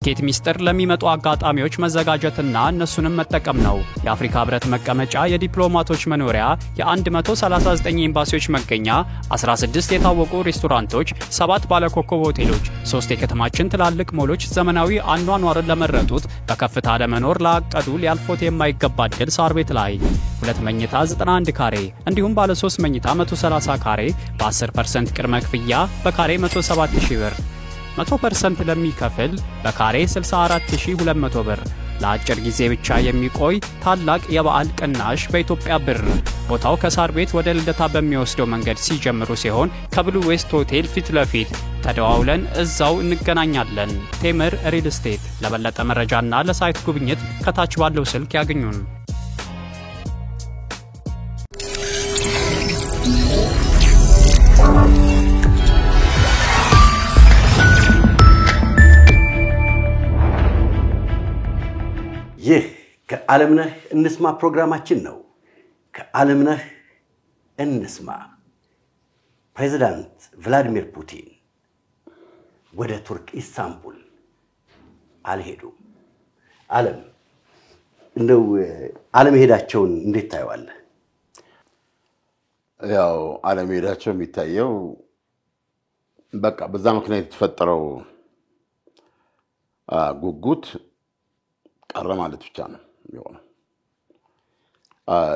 ኬት ሚስጥር ለሚመጡ አጋጣሚዎች መዘጋጀትና እነሱንም መጠቀም ነው። የአፍሪካ ህብረት መቀመጫ፣ የዲፕሎማቶች መኖሪያ፣ የ139 ኤምባሲዎች መገኛ፣ 16 የታወቁ ሬስቶራንቶች፣ 7 ባለኮከብ ሆቴሎች፣ 3 የከተማችን ትላልቅ ሞሎች ዘመናዊ አኗኗርን ለመረጡት በከፍታ ለመኖር ላቀዱ ሊያልፎት የማይገባ ድል ሳር ቤት ላይ 2 መኝታ 91 ካሬ እንዲሁም ባለ 3 መኝታ 130 ካሬ በ10% ቅድመ ክፍያ በካሬ 107,000 ብር 100% ለሚከፍል በካሬ 64200 ብር ለአጭር ጊዜ ብቻ የሚቆይ ታላቅ የበዓል ቅናሽ በኢትዮጵያ ብር። ቦታው ከሳር ቤት ወደ ልደታ በሚወስደው መንገድ ሲጀምሩ ሲሆን ከብሉ ዌስት ሆቴል ፊት ለፊት ተደዋውለን እዛው እንገናኛለን። ቴምር ሪል ስቴት። ለበለጠ መረጃና ለሳይት ጉብኝት ከታች ባለው ስልክ ያገኙን። ይህ ከዓለምነህ እንስማ ፕሮግራማችን ነው። ከዓለምነህ እንስማ። ፕሬዝዳንት ቭላዲሚር ፑቲን ወደ ቱርክ ኢስታንቡል አልሄዱም። እንደው ዓለም ሄዳቸውን እንዴት ታየዋለህ? ያው ዓለም ሄዳቸው የሚታየው በቃ በዛ ምክንያት የተፈጠረው ጉጉት ቀረ ማለት ብቻ ነው የሚሆነው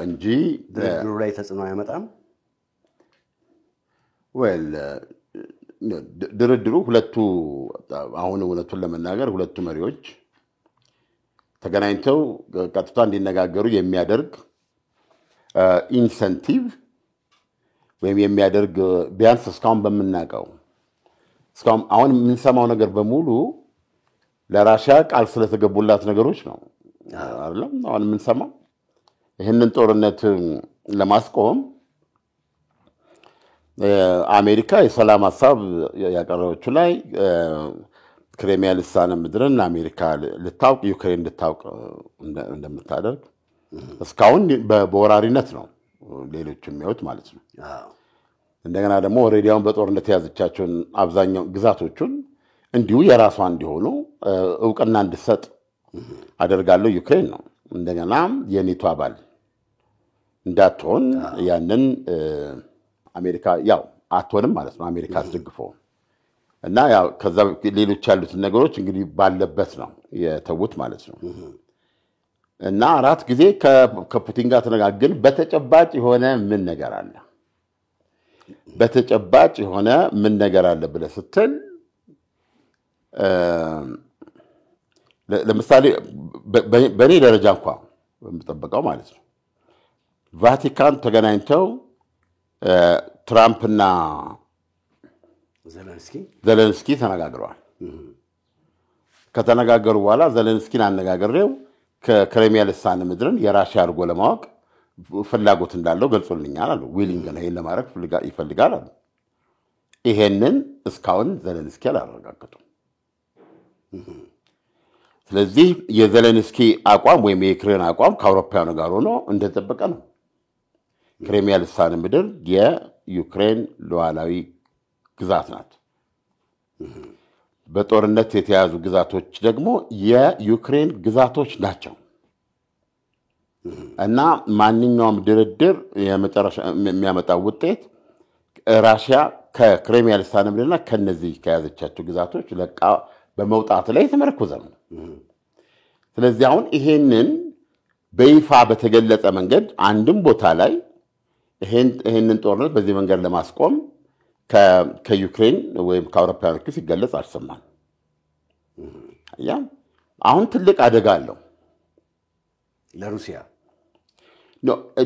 እንጂ ድርድሩ ላይ ተጽዕኖ አያመጣም። ድርድሩ ሁለቱ አሁን እውነቱን ለመናገር ሁለቱ መሪዎች ተገናኝተው ቀጥታ እንዲነጋገሩ የሚያደርግ ኢንሰንቲቭ ወይም የሚያደርግ ቢያንስ እስካሁን በመናቀው እስካሁን አሁን የምንሰማው ነገር በሙሉ ለራሽያ ቃል ስለተገቡላት ነገሮች ነው አይደለም። አሁን የምንሰማው ይሄንን ጦርነት ለማስቆም አሜሪካ የሰላም ሐሳብ ያቀረበችው ላይ ክሬሚያ ልሳነ ምድርን አሜሪካ ልታውቅ ዩክሬን ልታውቅ እንደምታደርግ እስካሁን በወራሪነት ነው ሌሎች የሚያዩት ማለት ነው። እንደገና ደግሞ ኦሬዲያውን በጦርነት የያዘቻቸውን አብዛኛው ግዛቶቹን እንዲሁ የራሷ እንዲሆኑ እውቅና እንድትሰጥ አደርጋለሁ ዩክሬን ነው። እንደገና የኔቶ አባል እንዳትሆን ያንን አሜሪካ ያው አትሆንም ማለት ነው። አሜሪካ አስደግፎ እና ያው ከዛ ሌሎች ያሉት ነገሮች እንግዲህ ባለበት ነው የተውት ማለት ነው። እና 4 ጊዜ ከፑቲን ጋር ተነጋገርን። በተጨባጭ የሆነ ምን ነገር አለ? በተጨባጭ የሆነ ምን ነገር አለ ብለህ ስትል ለምሳሌ በኔ ደረጃ እንኳን በመጠበቀው ማለት ነው ቫቲካን ተገናኝተው ትራምፕና ዘለንስኪ ተነጋግረዋል። ከተነጋገሩ በኋላ ዘለንስኪን አነጋግሬው ከክሬሚያ ልሳነ ምድርን የራሽያ አድርጎ ለማወቅ ፍላጎት እንዳለው ገልጾልኛል አሉ። ዊሊንግ ነው ይሄን ለማድረግ ይፈልጋል አሉ። ይሄንን እስካሁን ዘለንስኪ አላረጋገጡም። ስለዚህ የዘለንስኪ አቋም ወይም የዩክሬን አቋም ከአውሮፓውያኑ ጋር ሆኖ እንደተጠበቀ ነው። ክሬሚያ ልሳነ ምድር የዩክሬን ሉዓላዊ ግዛት ናት። በጦርነት የተያዙ ግዛቶች ደግሞ የዩክሬን ግዛቶች ናቸው እና ማንኛውም ድርድር የመጨረሻ የሚያመጣው ውጤት ራሽያ ከክሬሚያ ልሳነ ምድርና ከነዚህ ከያዘቻቸው ግዛቶች ለቃ በመውጣት ላይ የተመረኮዘ ነው። ስለዚህ አሁን ይሄንን በይፋ በተገለጸ መንገድ አንድም ቦታ ላይ ይሄንን ጦርነት በዚህ መንገድ ለማስቆም ከዩክሬን ወይም ከአውሮፓውያኖቹ ሲገለጽ አልሰማን። አሁን ትልቅ አደጋ አለው ለሩሲያ።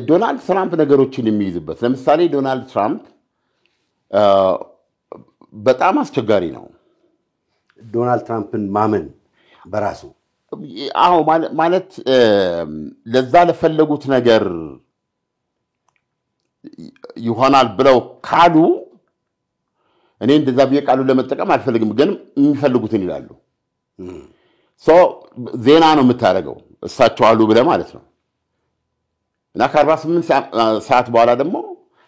ዶናልድ ትራምፕ ነገሮችን የሚይዝበት ለምሳሌ ዶናልድ ትራምፕ በጣም አስቸጋሪ ነው። ዶናልድ ትራምፕን ማመን በራሱ ማለት ለዛ ለፈለጉት ነገር ይሆናል ብለው ካሉ እኔ እንደዛ ቃሉ ለመጠቀም አልፈልግም፣ ግን የሚፈልጉትን ይላሉ። ዜና ነው የምታደርገው እሳቸው አሉ ብለህ ማለት ነው። እና ከ48 ሰዓት በኋላ ደግሞ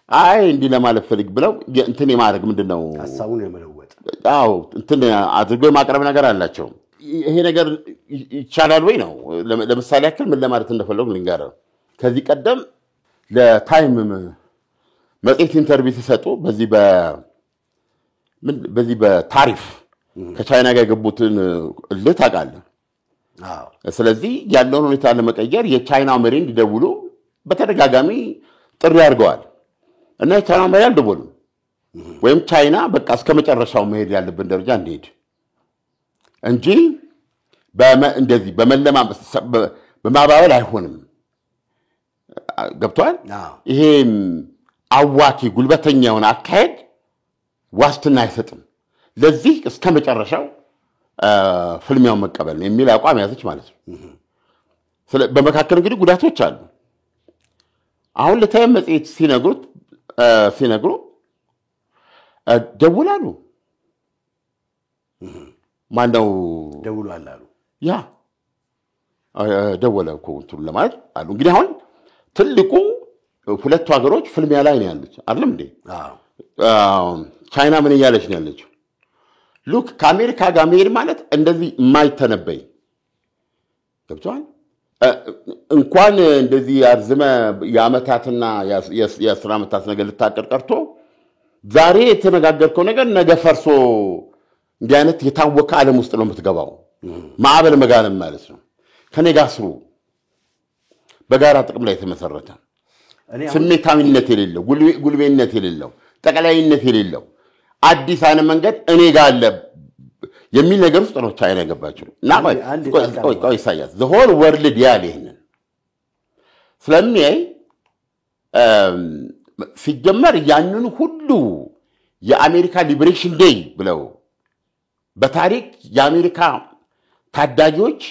አይ እንዲህ ለማለት ፈልግ ብለው እንትን የማድረግ ምንድነው ሐሳቡን የመለወጥ እንትን አድርጎ የማቅረብ ነገር አላቸው። ይሄ ነገር ይቻላል ወይ ነው። ለምሳሌ ያክል ምን ለማለት እንደፈለጉ ልንገርህ። ከዚህ ቀደም ለታይም መጽሔት ኢንተርቪው ሲሰጡ በዚህ በታሪፍ ከቻይና ጋር የገቡትን እልህ ታውቃለህ። ስለዚህ ያለውን ሁኔታ ለመቀየር የቻይናው መሪ እንዲደውሉ በተደጋጋሚ ጥሪ አድርገዋል እና የቻይናው መሪ አልደወሉም። ወይም ቻይና በቃ እስከ መጨረሻው መሄድ ያለብን ደረጃ እንሄድ እንጂ እንደዚህ በማባበል አይሆንም። ገብቷል። ይሄ አዋኪ ጉልበተኛ የሆነ አካሄድ ዋስትና አይሰጥም። ለዚህ እስከ መጨረሻው ፍልሚያውን መቀበል ነው የሚል አቋም ያዘች ማለት ነው። በመካከል እንግዲህ ጉዳቶች አሉ። አሁን ለታይም መጽሔት ሲነግሩ ደውላሉ። ማነው ደውሏል አሉ? ያ ደወለ እኮ እንትን ለማለት አሉ። እንግዲህ አሁን ትልቁ ሁለቱ ሀገሮች ፍልሚያ ላይ ነው ያሉት አይደል እንዴ? ቻይና ምን እያለች ነው ያለችው? ሉክ ከአሜሪካ ጋር መሄድ ማለት እንደዚህ የማይተነበይ ገብቷል። እንኳን እንደዚህ አርዝመ የዓመታትና የአስር ዓመታት ነገር ልታቀድ ቀርቶ ዛሬ የተነጋገርከው ነገር ነገ ፈርሶ እንዲህ አይነት የታወቀ ዓለም ውስጥ ነው የምትገባው። ማዕበል መጋለም ማለት ነው። ከኔ ጋር ስሩ፣ በጋራ ጥቅም ላይ የተመሰረተ ስሜታዊነት የሌለው ጉልቤነት የሌለው ጠቅላይነት የሌለው አዲስ አይነት መንገድ እኔ ጋር አለ የሚል ነገር ውስጥ ነው ቻይና የገባችው። እና ቆይ ኢሳያስ the whole world ያለ ይሄንን ስለሚያይ ሲጀመር ያንን ሁሉ የአሜሪካ ሊበሬሽን ዴይ ብለው በታሪክ የአሜሪካ ታዳጊዎች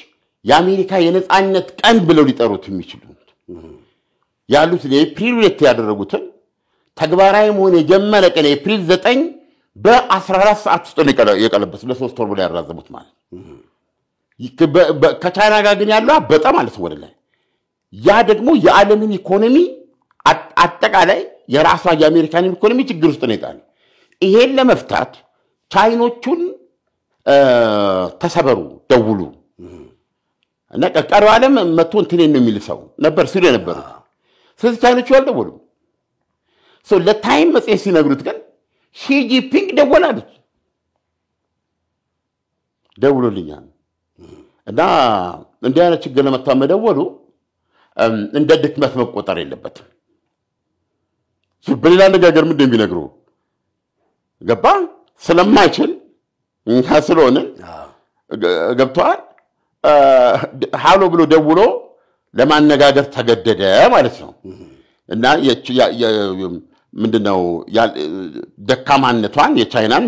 የአሜሪካ የነጻነት ቀን ብለው ሊጠሩት የሚችሉት ያሉት የኤፕሪል 2 ያደረጉትን ተግባራዊ መሆን የጀመረ ቀን ኤፕሪል 9 በ14 ሰዓት ውስጥ ነው የቀለበሱ ለ3 ወር ብለው ያራዘሙት ማለት ከቻይና ጋር ግን ያለው አበጣ ማለት ወደ ላይ ያ ደግሞ የዓለምን ኢኮኖሚ አጠቃላይ የራሷ የአሜሪካን ኢኮኖሚ ችግር ውስጥ ነው የጣለው። ይሄን ለመፍታት ቻይኖቹን ተሰበሩ ደውሉ እና ቀቀሩ ዓለም መጥቶ እንትን ነው የሚል ሰው ነበር ሲሉ የነበሩት። ስለዚህ ቻይኖቹ አልደወሉም። ለታይም መጽሔት ሲነግሩት ግን ሺጂፒንግ ደውሎልኛል እና እንዲህ አይነት ችግር ለመፍታት መደወሉ እንደ ድክመት መቆጠር የለበትም። በሌላ አነጋገር ምንድን የሚነግሩ ገባ ስለማይችል እንካ ስለሆነ ገብቷል። ሃሎ ብሎ ደውሎ ለማነጋገር ተገደደ ማለት ነው እና ምንድነው ደካማነቷን የቻይናን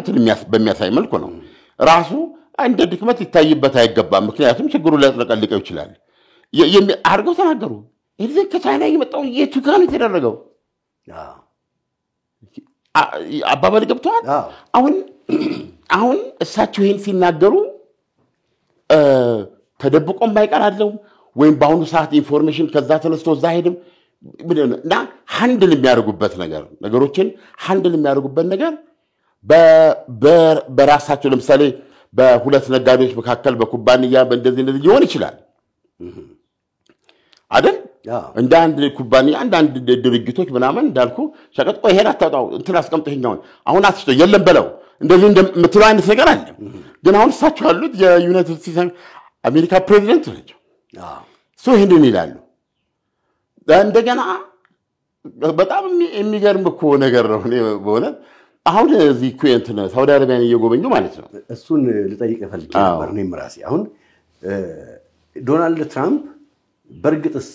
በሚያሳይ መልኩ ነው። ራሱ እንደ ድክመት ሊታይበት አይገባም። ምክንያቱም ችግሩ ሊያጥለቀልቀው ይችላል አድርገው ተናገሩ። ይሄ ከቻይና የመጣው የቱ ጋር ነው የተደረገው? አባባል ገብቷል። አሁን እሳቸው ይሄን ሲናገሩ ተደብቆም ባይቀራለው ወይም በአሁኑ ሰዓት ኢንፎርሜሽን ከዛ ተነስቶ እዛ ሄድም እና ሃንድል የሚያደርጉበት ነገሮችን ሃንድል የሚያደርጉበት ነገር በራሳቸው ለምሳሌ በሁለት ነጋዴዎች መካከል በኩባንያ በእንደዚህ ሊሆን ይችላል አይደል? እንደ አንድ ኩባንያ አንድ ድርጅቶች ምናምን እንዳልኩ ሸቀጥ ቆይ ሄድ አታውጣው እንትን አስቀምጠኛውን አሁን አትሽቶ የለም በለው እንደዚህ እንደምትለው አይነት ነገር አለ። ግን አሁን እሳቸው ያሉት የዩናይትድ ስቴትስ አሜሪካ ፕሬዚደንት ናቸው። ይህንን ይላሉ። እንደገና በጣም የሚገርም እኮ ነገር ነው። በእውነት አሁን እዚህ እንትን ሳውዲ አረቢያን እየጎበኙ ማለት ነው። እሱን ልጠይቅ ፈልጌ ነበር እኔም ራሴ። አሁን ዶናልድ ትራምፕ በእርግጥስ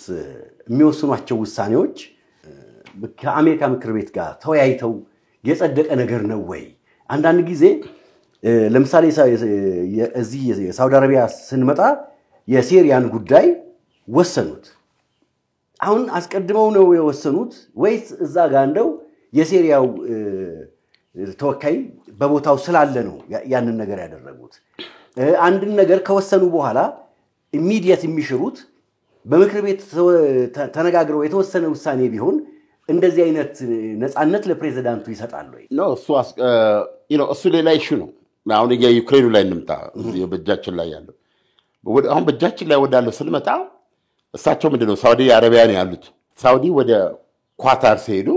የሚወስኗቸው ውሳኔዎች ከአሜሪካ ምክር ቤት ጋር ተወያይተው የጸደቀ ነገር ነው ወይ? አንዳንድ ጊዜ ለምሳሌ እዚህ የሳውዲ አረቢያ ስንመጣ የሲሪያን ጉዳይ ወሰኑት። አሁን አስቀድመው ነው የወሰኑት ወይስ እዛ ጋር እንደው የሲሪያው ተወካይ በቦታው ስላለ ነው ያንን ነገር ያደረጉት? አንድን ነገር ከወሰኑ በኋላ ኢሚዲየት የሚሽሩት በምክር ቤት ተነጋግረው የተወሰነ ውሳኔ ቢሆን እንደዚህ አይነት ነፃነት ለፕሬዝዳንቱ ይሰጣል ወይ? ነው እሱ ሌላ ኢሹ ነው። አሁን የዩክሬኑ ላይ እንምጣ። በእጃችን ላይ ያለው አሁን በእጃችን ላይ ወዳለው ስንመጣ እሳቸው ምንድነው ሳውዲ አረቢያ ነው ያሉት። ሳውዲ ወደ ኳታር ሲሄዱ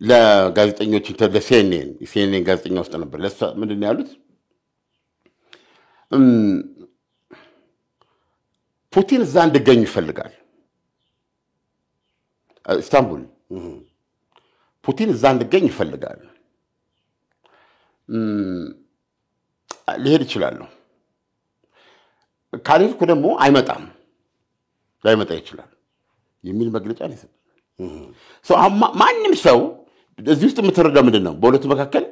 ለጋዜጠኞች ለሲኤንኤን ጋዜጠኛ ውስጥ ነበር። ምንድን ነው ያሉት? ፑቲን እዛ እንድገኝ ይፈልጋል። ኢስታንቡል ፑቲን እዛ እንድገኝ ይፈልጋል። ሊሄድ ይችላል። ካልሄድኩ ደግሞ አይመጣም፣ ላይመጣ ይችላል የሚል መግለጫ ነው የሰጠው። ማንም ሰው እዚህ ውስጥ የምትረዳው ምንድን ነው? በሁለቱ መካከል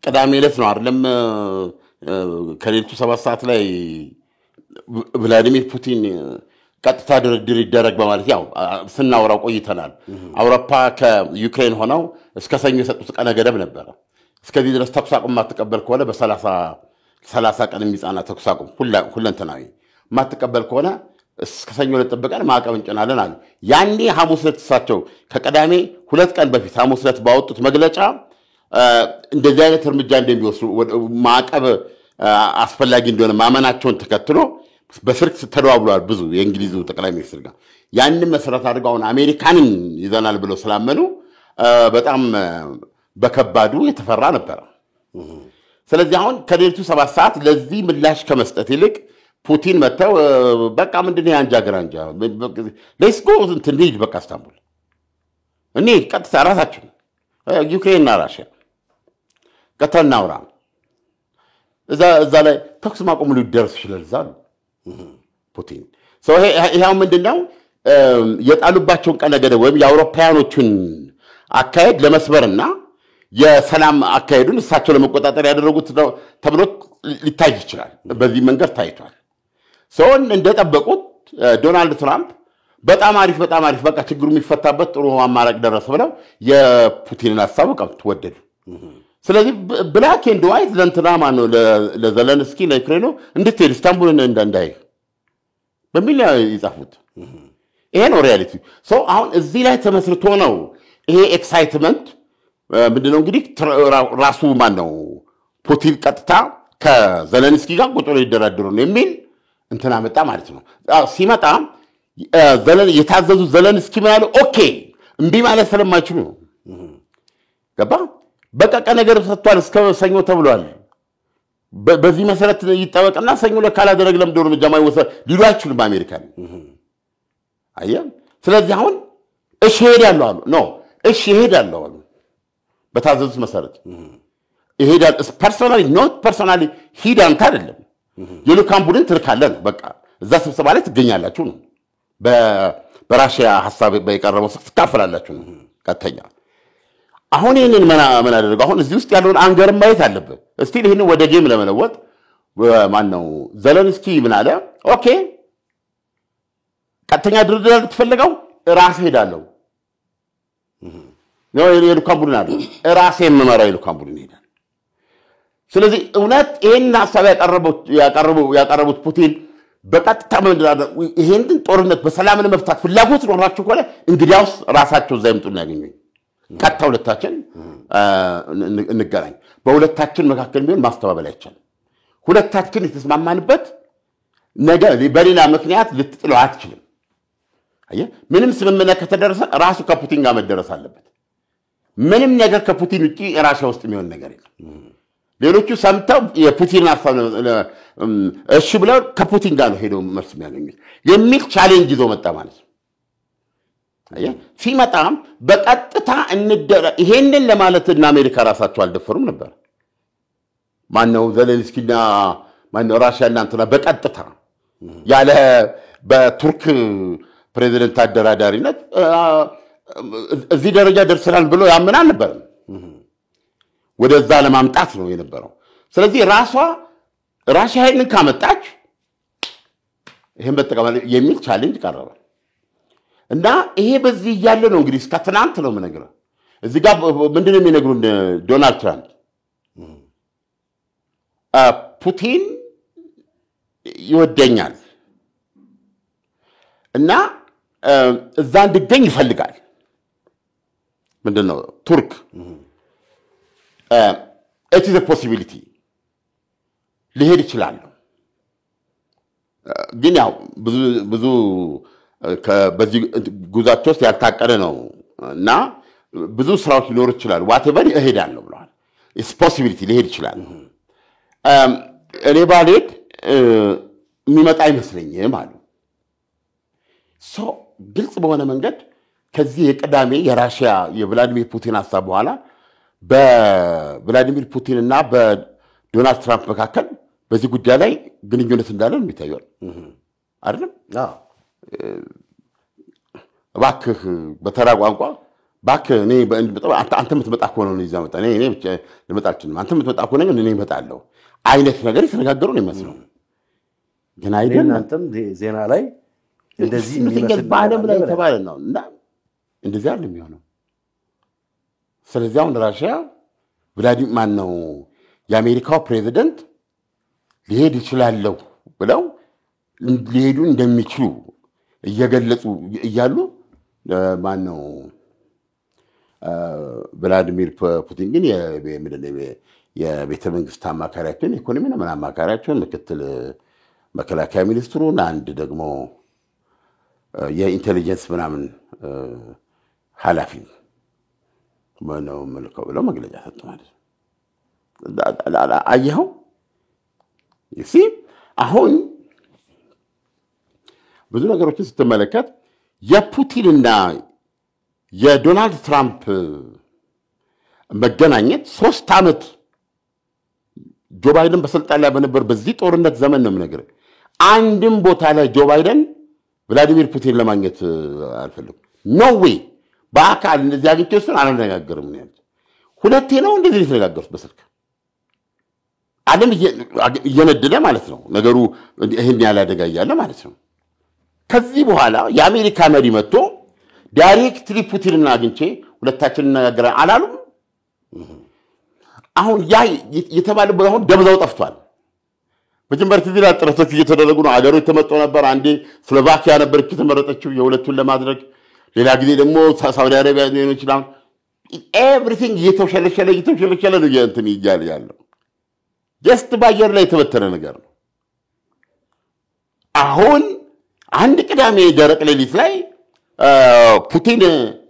ቅዳሜ ዕለት ነው አይደለም ከሌሊቱ 7 ሰዓት ላይ ቭላዲሚር ፑቲን ቀጥታ ድርድር ይደረግ በማለት ያው ስናወራው ቆይተናል። አውሮፓ ከዩክሬን ሆነው እስከ ሰኞ የሰጡት ቀነ ገደብ ነበረ። እስከዚህ ድረስ ተኩስ አቁም ማትቀበል ከሆነ በ30 ቀን የሚጻና ተኩስ አቁም ሁለንተናዊ ማትቀበል ከሆነ እስከ ሰኞ ለተጠበቀን ማዕቀብ እንጭናለን አሉ። ያኔ ሐሙስ ዕለት እሳቸው ከቀዳሜ 2 ቀን በፊት ሐሙስ ዕለት ባወጡት መግለጫ እንደዚህ አይነት እርምጃ እንደሚወስዱ ማዕቀብ አስፈላጊ እንደሆነ ማመናቸውን ተከትሎ በስልክ ተደዋውለዋል ብዙ የእንግሊዙ ጠቅላይ ሚኒስትር ጋር። ያንን መሰረት አድርገው አሁን አሜሪካንን ይዘናል ብለው ስላመኑ በጣም በከባዱ የተፈራ ነበር። ስለዚህ አሁን ከሌሊቱ 7 ሰዓት ለዚህ ምላሽ ከመስጠት ይልቅ ፑቲን መተው በቃ ምንድነው አንጃ ግራንጃ ለስጎ እንዴት በቃ ኢስታንቡል እኔ ቀጥታ ራሳችን ዩክሬንና ራሽያ ቀጥታናውራ እዛ ላይ ተኩስ ማቆም ሊደርስ ይችላል ዛሉ ፑቲን ይሄው ምንድነው የጣሉባቸውን ቀነ ገደብ ወይም የአውሮፓውያኖቹን አካሄድ ለመስበርና የሰላም አካሄዱን እሳቸው ለመቆጣጠር ያደረጉት ተብሎ ሊታይ ይችላል። በዚህ መንገድ ታይቷል። ሰውን እንደጠበቁት ዶናልድ ትራምፕ በጣም አሪፍ በቃ ችግሩ የሚፈታበት ጥሩ አማራጭ ደረሰ ብለው የፑቲንን ሐሳብ ተወደዱ። ስለዚህ ብላክ ኤንድ ዋይት ለእንትና ማነው ለዘለንስኪ ለዩክሬኑ እንድትሄድ ኢስታንቡልን እንዳይ በሚል ይጻፉት። ይሄ ነው ሪያሊቲ። አሁን እዚህ ላይ ተመስርቶ ነው ይሄ ኤክሳይትመንት ምንድነው እንግዲህ ራሱ ማነው ፑቲን ቀጥታ ከዘለንስኪ ጋር ቁጥር ይደራደሩ ነው የሚል እንትና መጣ ማለት ነው። ሲመጣ የታዘዙ ዘለንስኪ ማለት ኦኬ እምቢ ማለት ስለማይችሉ ነው። ገባ በቃ ነገር ሰጥቷል እስከ ሰኞ ተብሏል። በዚህ መሰረት ይጠበቅና ሰኞ ለካላደረግ ለምደው እርምጃ ማይወሰድ ሊሉ አይችሉም አሜሪካን። አየህ ስለዚህ አሁን እሺ ሄዳለሁ አሉ ኖ እሺ ሄዳለሁ አሉ በታዘዙት መሰረት ይሄዳል ፐርሰናሊ ኖት ፐርሰናሊ ሂድ አንተ አይደለም የልኡካን ቡድን ትልካለህ በቃ እዛ ስብሰባ ላይ ትገኛላችሁ ነው በራሽያ ሐሳብ በየቀረበው ትካፈላላችሁ ነው ቀጥተኛ። አሁን ይሄንን ምን አደረገው? አሁን እዚህ ውስጥ ያለውን አንገር ማየት አለበት። እስቲ ይሄንን ወደ ጌም ለመለወጥ ማን ነው ዘለንስኪ ምን አለ? ኦኬ ቀጥተኛ ድርድር ትፈልገው ራስ ሄዳለሁ ነው የልኡካን ቡድን አለ ራስ የምመራው የልኡካን ቡድን ሄዳል። ስለዚህ እውነት ይሄን ሐሳብ ያቀረቡት ፑቲን በቀጥታ ምንድነው ይሄንን ጦርነት በሰላም ለመፍታት ፍላጎት ኖራቸው ከሆነ እንግዲያውስ ራሳቸው እዛ ይምጡና ያገኙኝ ቀጥታ ሁለታችን እንገናኝ። በሁለታችን መካከል ቢሆን ማስተባበል አይቻልም። ሁለታችን የተስማማንበት ነገር በሌላ ምክንያት ልትጥለው አትችልም። አየህ ምንም ስምምነት ከተደረሰ ራሱ ከፑቲን ጋር መደረስ አለበት። ምንም ነገር ከፑቲን ውጪ ራሽያ ውስጥ የሚሆን ነገር የለም። ሌሎቹ ሰምተው የፑቲን ሐሳብ እሺ ብለው ከፑቲን ጋር ነው ሄደው መልስ የሚያገኙት የሚል ቻሌንጅ ይዞ መጣ ማለት ነው። አየህ ሲመጣም በቀጥታ ይሄንን ለማለትና አሜሪካ ራሳቸው አልደፈሩም ነበር። ማነው ዘለንስኪና ማነው ራሽያና እንትና በቀጥታ ያለ በቱርክ ፕሬዝዳንት አደራዳሪነት እዚህ ደረጃ ደርሰናል ብሎ ያምናል ነበር። ወደዛ ለማምጣት ነው የነበረው። ስለዚህ ራሽያ ይሄንን ካመጣች ይሄን በተቀበለ የሚል ቻሌንጅ ቀረበ እና ይሄ በዚህ ያለ ነው እንግዲህ እስከ ትናንት ነው የምነግርህ። እዚህ ጋር ምንድነው የሚነግሩን ዶናልድ ትራምፕ ፑቲን ይወደኛል እና እዛ እንድገኝ ይፈልጋል። ምንድነው ቱርክ it is a possibility ሊሄድ ይችላል ግን ያው ብዙ በዚህ ጉዟቸው ውስጥ ያልታቀደ ነው እና ብዙ ስራዎች ሊኖሩ ይችላሉ። ዋቴቨር እሄዳለሁ ብለዋል። ኢትስ ፖሲቢሊቲ ሊሄድ ይችላል። እኔ ባልሄድ የሚመጣ አይመስለኝም አሉ። ግልጽ በሆነ መንገድ ከዚህ የቅዳሜ የራሽያ የቭላዲሚር ፑቲን ሀሳብ በኋላ በቭላዲሚር ፑቲን እና በዶናልድ ትራምፕ መካከል በዚህ ጉዳይ ላይ ግንኙነት እንዳለ ነው የሚታየው አይደለም? እባክህ በተራ ቋንቋ እባክህ እኔ አንተ የምትመጣ ከሆነ ነው ይዛ መጣ እኔ ብቻ ልመጣ አልችልም፣ አንተ የምትመጣ ከሆነ ግን እኔ እመጣለሁ አይነት ነገር የተነጋገሩ ነው የሚመስለው። ግን አይደለም። እናንተም ዜና ላይ እንደዚህ የሚመስል በዓለም ላይ ተባለ ነው እና እንደዚህ አይደለም የሚሆነው። ስለዚህ አሁን ራሽያ ቭላዲሚር ማን ነው የአሜሪካው ፕሬዚደንት ሊሄድ ይችላለሁ ብለው ሊሄዱ እንደሚችሉ እየገለጹ እያሉ ማን ነው ቭላዲሚር ፑቲን ግን የቤተ መንግስት አማካሪያቸውን ኢኮኖሚና ምን አማካሪያቸውን ምክትል መከላከያ ሚኒስትሩን አንድ ደግሞ የኢንቴሊጀንስ ምናምን ኃላፊ ነው መልከው ብለው መግለጫ ሰጡ ማለት ነው። አየኸው ይሲ አሁን ብዙ ነገሮችን ስትመለከት የፑቲንና የዶናልድ ትራምፕ መገናኘት 3 ዓመት ጆ ባይደን በስልጣን ላይ በነበር በዚህ ጦርነት ዘመን ነው የምነግርህ። አንድም ቦታ ላይ ጆ ባይደን ቭላዲሚር ፑቲን ለማግኘት አልፈልግም። ኖ ዌይ በአካል እንደዚህ አግኝቼ እሱን አልነጋገርም ነው ያሉት። ሁለቴ ነው እንደዚህ የተነጋገሩት በስልክ ዓለም እየነደደ ማለት ነው ነገሩ። ይሄን ያለ አደጋ እያለ ማለት ነው። ከዚህ በኋላ የአሜሪካ መሪ መጥቶ ዳይሬክትሊ ፑቲንን አግኝቼ ሁለታችን እንነጋገራለን አላሉም። አሁን ያ የተባለበት አሁን ደብዛው ጠፍቷል። መጀመሪያ ትዝላ ጥረቶች እየተደረጉ ነው። አገሮች ተመጥቶ ነበር። አንዴ ስሎቫኪያ ነበር የተመረጠችው የሁለቱን ለማድረግ፣ ሌላ ጊዜ ደግሞ ሳውዲ አረቢያ ሊሆን ይችላል። ኤቭሪቲንግ እየተሸለሸለ ነው እንትን ይያል ያለው ጀስት ባየር ላይ የተበተነ ነገር ነው። አሁን አንድ ቅዳሜ ደረቅ ሌሊት ላይ ፑቲን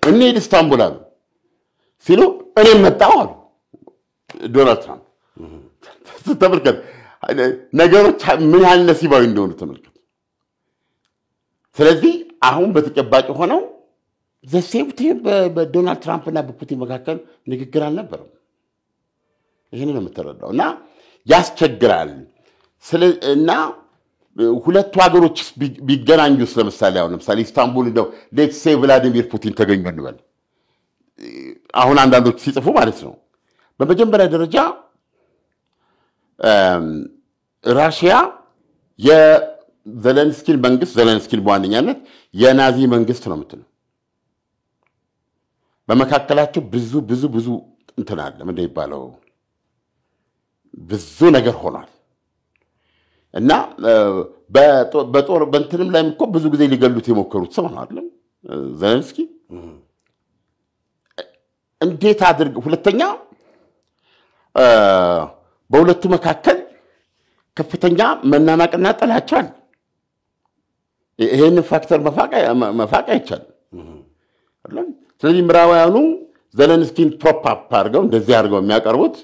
እንሂድ ኢስታንቡል አሉ ሲሉ እኔም መጣሁ አሉ ዶናልድ ትራምፕ። ተመልከት ነገሮች ምን ያህል ነሲባዊ እንደሆኑ ተመልከት። ስለዚህ አሁን በተጨባጭ ሆነው ዘሴብቴ በዶናልድ ትራምፕ እና በፑቲን መካከል ንግግር አልነበረም። ይህን ነው የምትረዳው እና ያስቸግራል። እና ሁለቱ ሀገሮች ቢገናኙስ ለምሳሌ ኢስታንቡል እንደው ሌትስ ሴይ ቭላዲሚር ፑቲን ተገኙ እንበል። አሁን አንዳንዶች ሲጽፉ ማለት ነው በመጀመሪያ ደረጃ ራሽያ የዘለንስኪን መንግስት ዘለንስኪን በዋነኛነት የናዚ መንግስት ነው የምትለው። በመካከላቸው ብዙ እንትን አለ ምንድን ይባለው ብዙ ነገር ሆኗል እና በጦር በእንትንም ላይ እኮ ብዙ ጊዜ ሊገሉት የሞከሩት ሰው ነው አይደለም ዘለንስኪ። እንዴት አድርግ ሁለተኛ በሁለቱ መካከል ከፍተኛ መናናቅና ጥላቻ አለ። ይሄንን ፋክተር መፋቅ አይቻልም። ስለዚህ ምዕራባውያኑ ዘለንስኪን ፕሮፕ አፕ አድርገው እንደዚህ አድርገው የሚያቀርቡት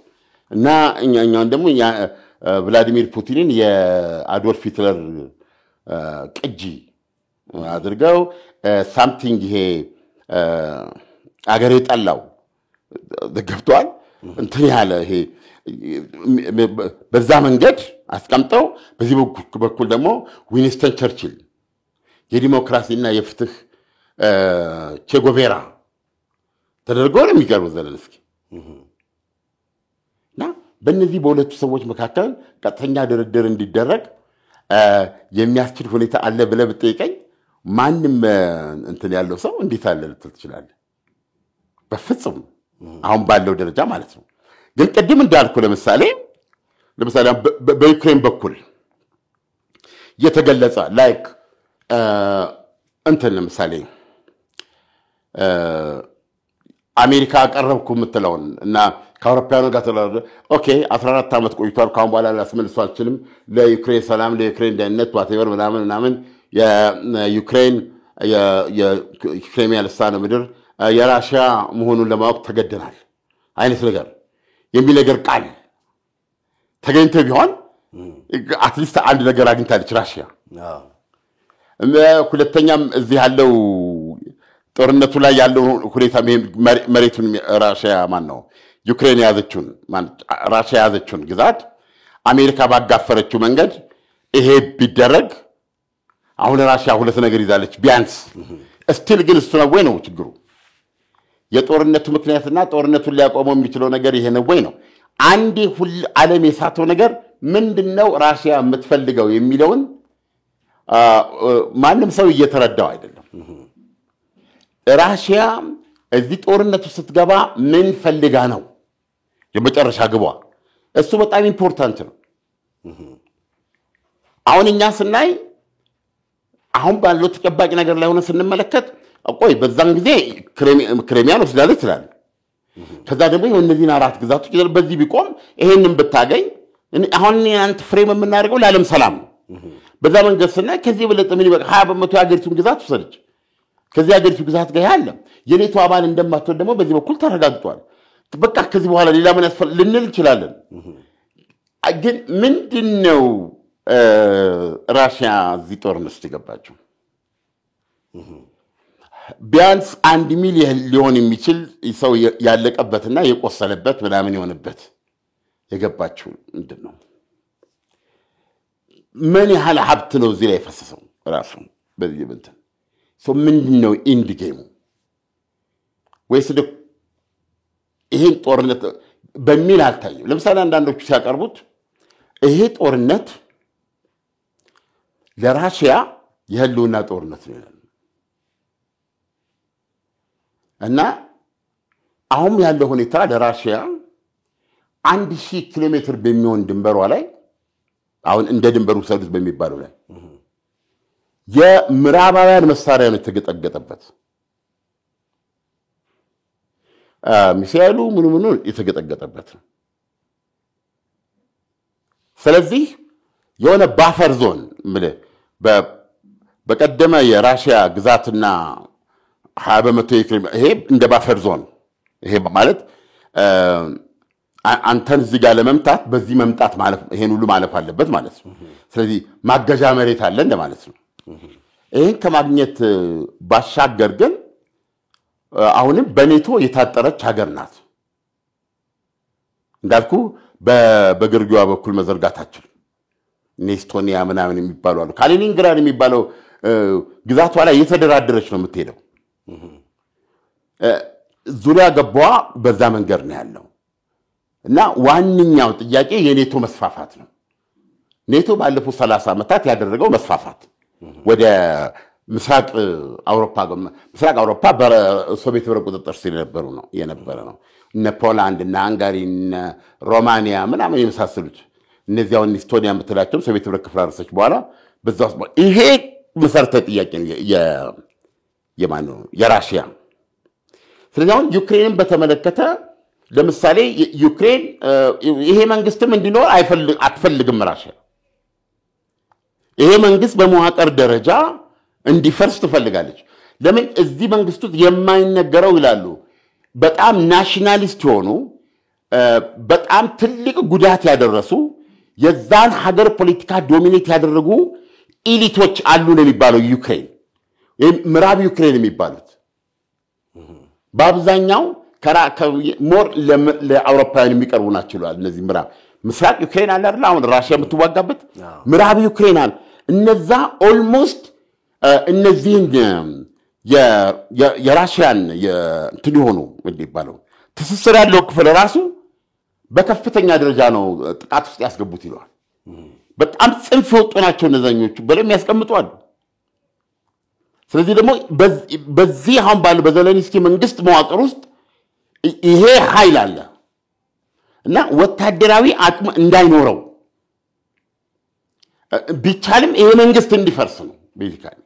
እና እኛውን ደግሞ ቭላዲሚር ፑቲንን የአዶልፍ ሂትለር ቅጂ አድርገው ሳምቲንግ ይሄ አገር የጠላው ገብቷል እንትን ያለ ይሄ በዛ መንገድ አስቀምጠው በዚህ በኩል ደግሞ ዊንስተን ቸርችል የዲሞክራሲና የፍትህ ቼጎቬራ ተደርጎ ነው የሚቀርበው ዘለንስኪ። እና በእነዚህ በሁለቱ ሰዎች መካከል ቀጥተኛ ድርድር እንዲደረግ የሚያስችል ሁኔታ አለ ብለህ ብትጠይቀኝ ማንም እንትን ያለው ሰው እንዴት አለ ልትል ትችላለህ? በፍጹም አሁን ባለው ደረጃ ማለት ነው። ግን ቅድም እንዳልኩ ለምሳሌ በዩክሬን በኩል የተገለጸ ላይክ እንትን ለምሳሌ አሜሪካ አቀረብኩ የምትለውን እና ከአውሮፓውያኑ ጋር ተላለ ኦኬ 14 ዓመት ቆይቷል ካሁን በኋላ ላስመልሰው አልችልም ለዩክሬን ሰላም ለዩክሬን ደህንነት ዋቴቨር ምናምን የዩክሬን የክሬሚያ ልሳነ ምድር የራሽያ መሆኑን ለማወቅ ተገደናል አይነት ነገር የሚነገር ቃል ተገኝቶ ቢሆን አትሊስት አንድ ነገር አግኝታለች ራሽያ ሁለተኛም እዚህ ያለው ጦርነቱ ላይ ያለው ሁኔታ መሬቱን ራሽያ ማን ነው ዩክሬን ያዘችውን ራሽያ ያዘችውን ግዛት አሜሪካ ባጋፈረችው መንገድ ይሄ ቢደረግ አሁን ራሽያ ሁለት ነገር ይዛለች ቢያንስ ስቲል ግን እሱ ነው ወይ ነው ችግሩ የጦርነቱ ምክንያትና ጦርነቱን ሊያቆመው የሚችለው ነገር ይሄ ነው ወይ ነው አንዴ ሁሉ ዓለም የሳተው ነገር ምንድነው ራሽያ የምትፈልገው የሚለውን ማንም ሰው እየተረዳው አይደለም ራሽያ እዚህ ጦርነቱ ስትገባ ምን ፈልጋ ነው የመጨረሻ ግቧ እሱ በጣም ኢምፖርታንት ነው አሁን እኛ ስናይ አሁን ባለው ተጨባጭ ነገር ላይ ሆነ ስንመለከት ቆይ በዛን ጊዜ ክሬሚያን ወስዳለች ይላል ከዛ ደግሞ እነዚህን አራት ግዛቶች በዚህ ቢቆም ይሄንን ብታገኝ አሁን አንተ ፍሬም የምናደርገው ለዓለም ሰላም በዛ መንገድ ስናይ ከዚህ በለጠ ምን ይበቃ 20% የአገሪቱን ግዛት ወሰደች ከዚህ አገሪቱ ግዛት ጋር ያለ የኔቶ አባል እንደማትሆን ደግሞ በዚህ በኩል ተረጋግጧል በቃ ከዚህ በኋላ ሌላ ምን ያስፈልግ ልንል እንችላለን ግን ምንድነው ራሽያ እዚህ ጦርነት ውስጥ የገባችው ቢያንስ 1 ሚሊዮን ሊሆን የሚችል ሰው ያለቀበትና የቆሰለበት ምናምን የሆነበት የገባችው ምንድነው ምን ያህል ሀብት ነው እዚህ ላይ ፈሰሰው ራሱ በዚህ እንትን ምንድነው ኢንድ ጌሙ ወይስ ይሄን ጦርነት በሚል አልታየም ለምሳሌ አንዳንዶቹ ሲያቀርቡት ይሄ ጦርነት ለራሽያ የህልውና ጦርነት ነው እና አሁን ያለው ሁኔታ ለራሽያ 1000 ኪሎ ሜትር በሚሆን ድንበሯ ላይ አሁን እንደ ድንበሩ ሰዱት በሚባለው ላይ የምዕራባውያን መሳሪያ ነው የተገጠገጠበት ሚሳኤሉ ምኑ የተገጠገጠበት ስለዚህ የሆነ ባፈር ዞን በቀደመ የራሽያ ግዛትና 20% የክሬሚያ ይሄ እንደ ባፈር ዞን ይሄ ማለት አንተን እዚህ ጋር ለመምጣት በዚህ መምጣት ማለት ይሄን ሁሉ ማለፍ አለበት ማለት ነው ስለዚህ ማገጃ መሬት አለ እንደማለት ነው ይሄን ከማግኘት ባሻገር ግን አሁንም በኔቶ የታጠረች ሀገር ናት እንዳልኩ በግርጊዋ በኩል መዘርጋታችን ኔስቶኒያ ምናምን የሚባሉ አሉ ካሊኒንግራድ የሚባለው ግዛቷ ላይ የተደራደረች ነው የምትሄደው ዙሪያ ገቧ በዛ መንገድ ነው ያለው እና ዋንኛው ጥያቄ የኔቶ መስፋፋት ነው ኔቶ ባለፉት 30 ዓመታት ያደረገው መስፋፋት ወደ ምስራቅ አውሮፓ በሶቪየት ህብረት ቁጥጥር ስር የነበረ ነው እነ ፖላንድ እና ሃንጋሪ እና ሮማኒያ ምናምን የመሳሰሉት እነዚያውን ኢስቶኒያ የምትላቸው ሶቪየት ህብረት ከፈራረሰች በኋላ በዛው ይሄ መሰረታዊ ጥያቄ ነው የማን ነው የራሽያ ስለዚህ አሁን ዩክሬንን በተመለከተ ለምሳሌ ዩክሬን ይሄ መንግስትም እንዲኖር አትፈልግም ራሽያ ይሄ መንግስት በመዋቅር ደረጃ እንዲፈርስ ትፈልጋለች ለምን እዚህ መንግስቱ የማይነገረው ይላሉ በጣም ናሽናሊስት ሆኑ በጣም ትልቅ ጉዳት ያደረሱ የዛን ሀገር ፖለቲካ ዶሚኔት ያደረጉ ኢሊቶች አሉ ነው የሚባለው ዩክሬን ምዕራብ ዩክሬን የሚባሉት በአብዛኛው ሞር ለአውሮፓውያን የሚቀርቡ ናቸው ይላል እነዚህ ምስራቅ ዩክሬን አለ አይደል አሁን ራሽያ የምትዋጋበት ምዕራብ ዩክሬን አለ እነዛ ኦልሞስት እነዚህን የራሽያን እንትዲሆኑ እንዲባለው ትስስር ያለው ክፍል ራሱ በከፍተኛ ደረጃ ነው ጥቃት ውስጥ ያስገቡት ይላል በጣም ጽንፍ ወጡ ናቸው እነዛኞቹ በለም ያስቀምጣሉ ስለዚህ ደግሞ በዚህ አሁን ባለው በዘለንስኪ መንግስት መዋቅር ውስጥ ይሄ ኃይል አለ እና ወታደራዊ አቅም እንዳይኖረው ቢቻልም ይሄ መንግስት እንዲፈርስ ነው ቤዚካሊ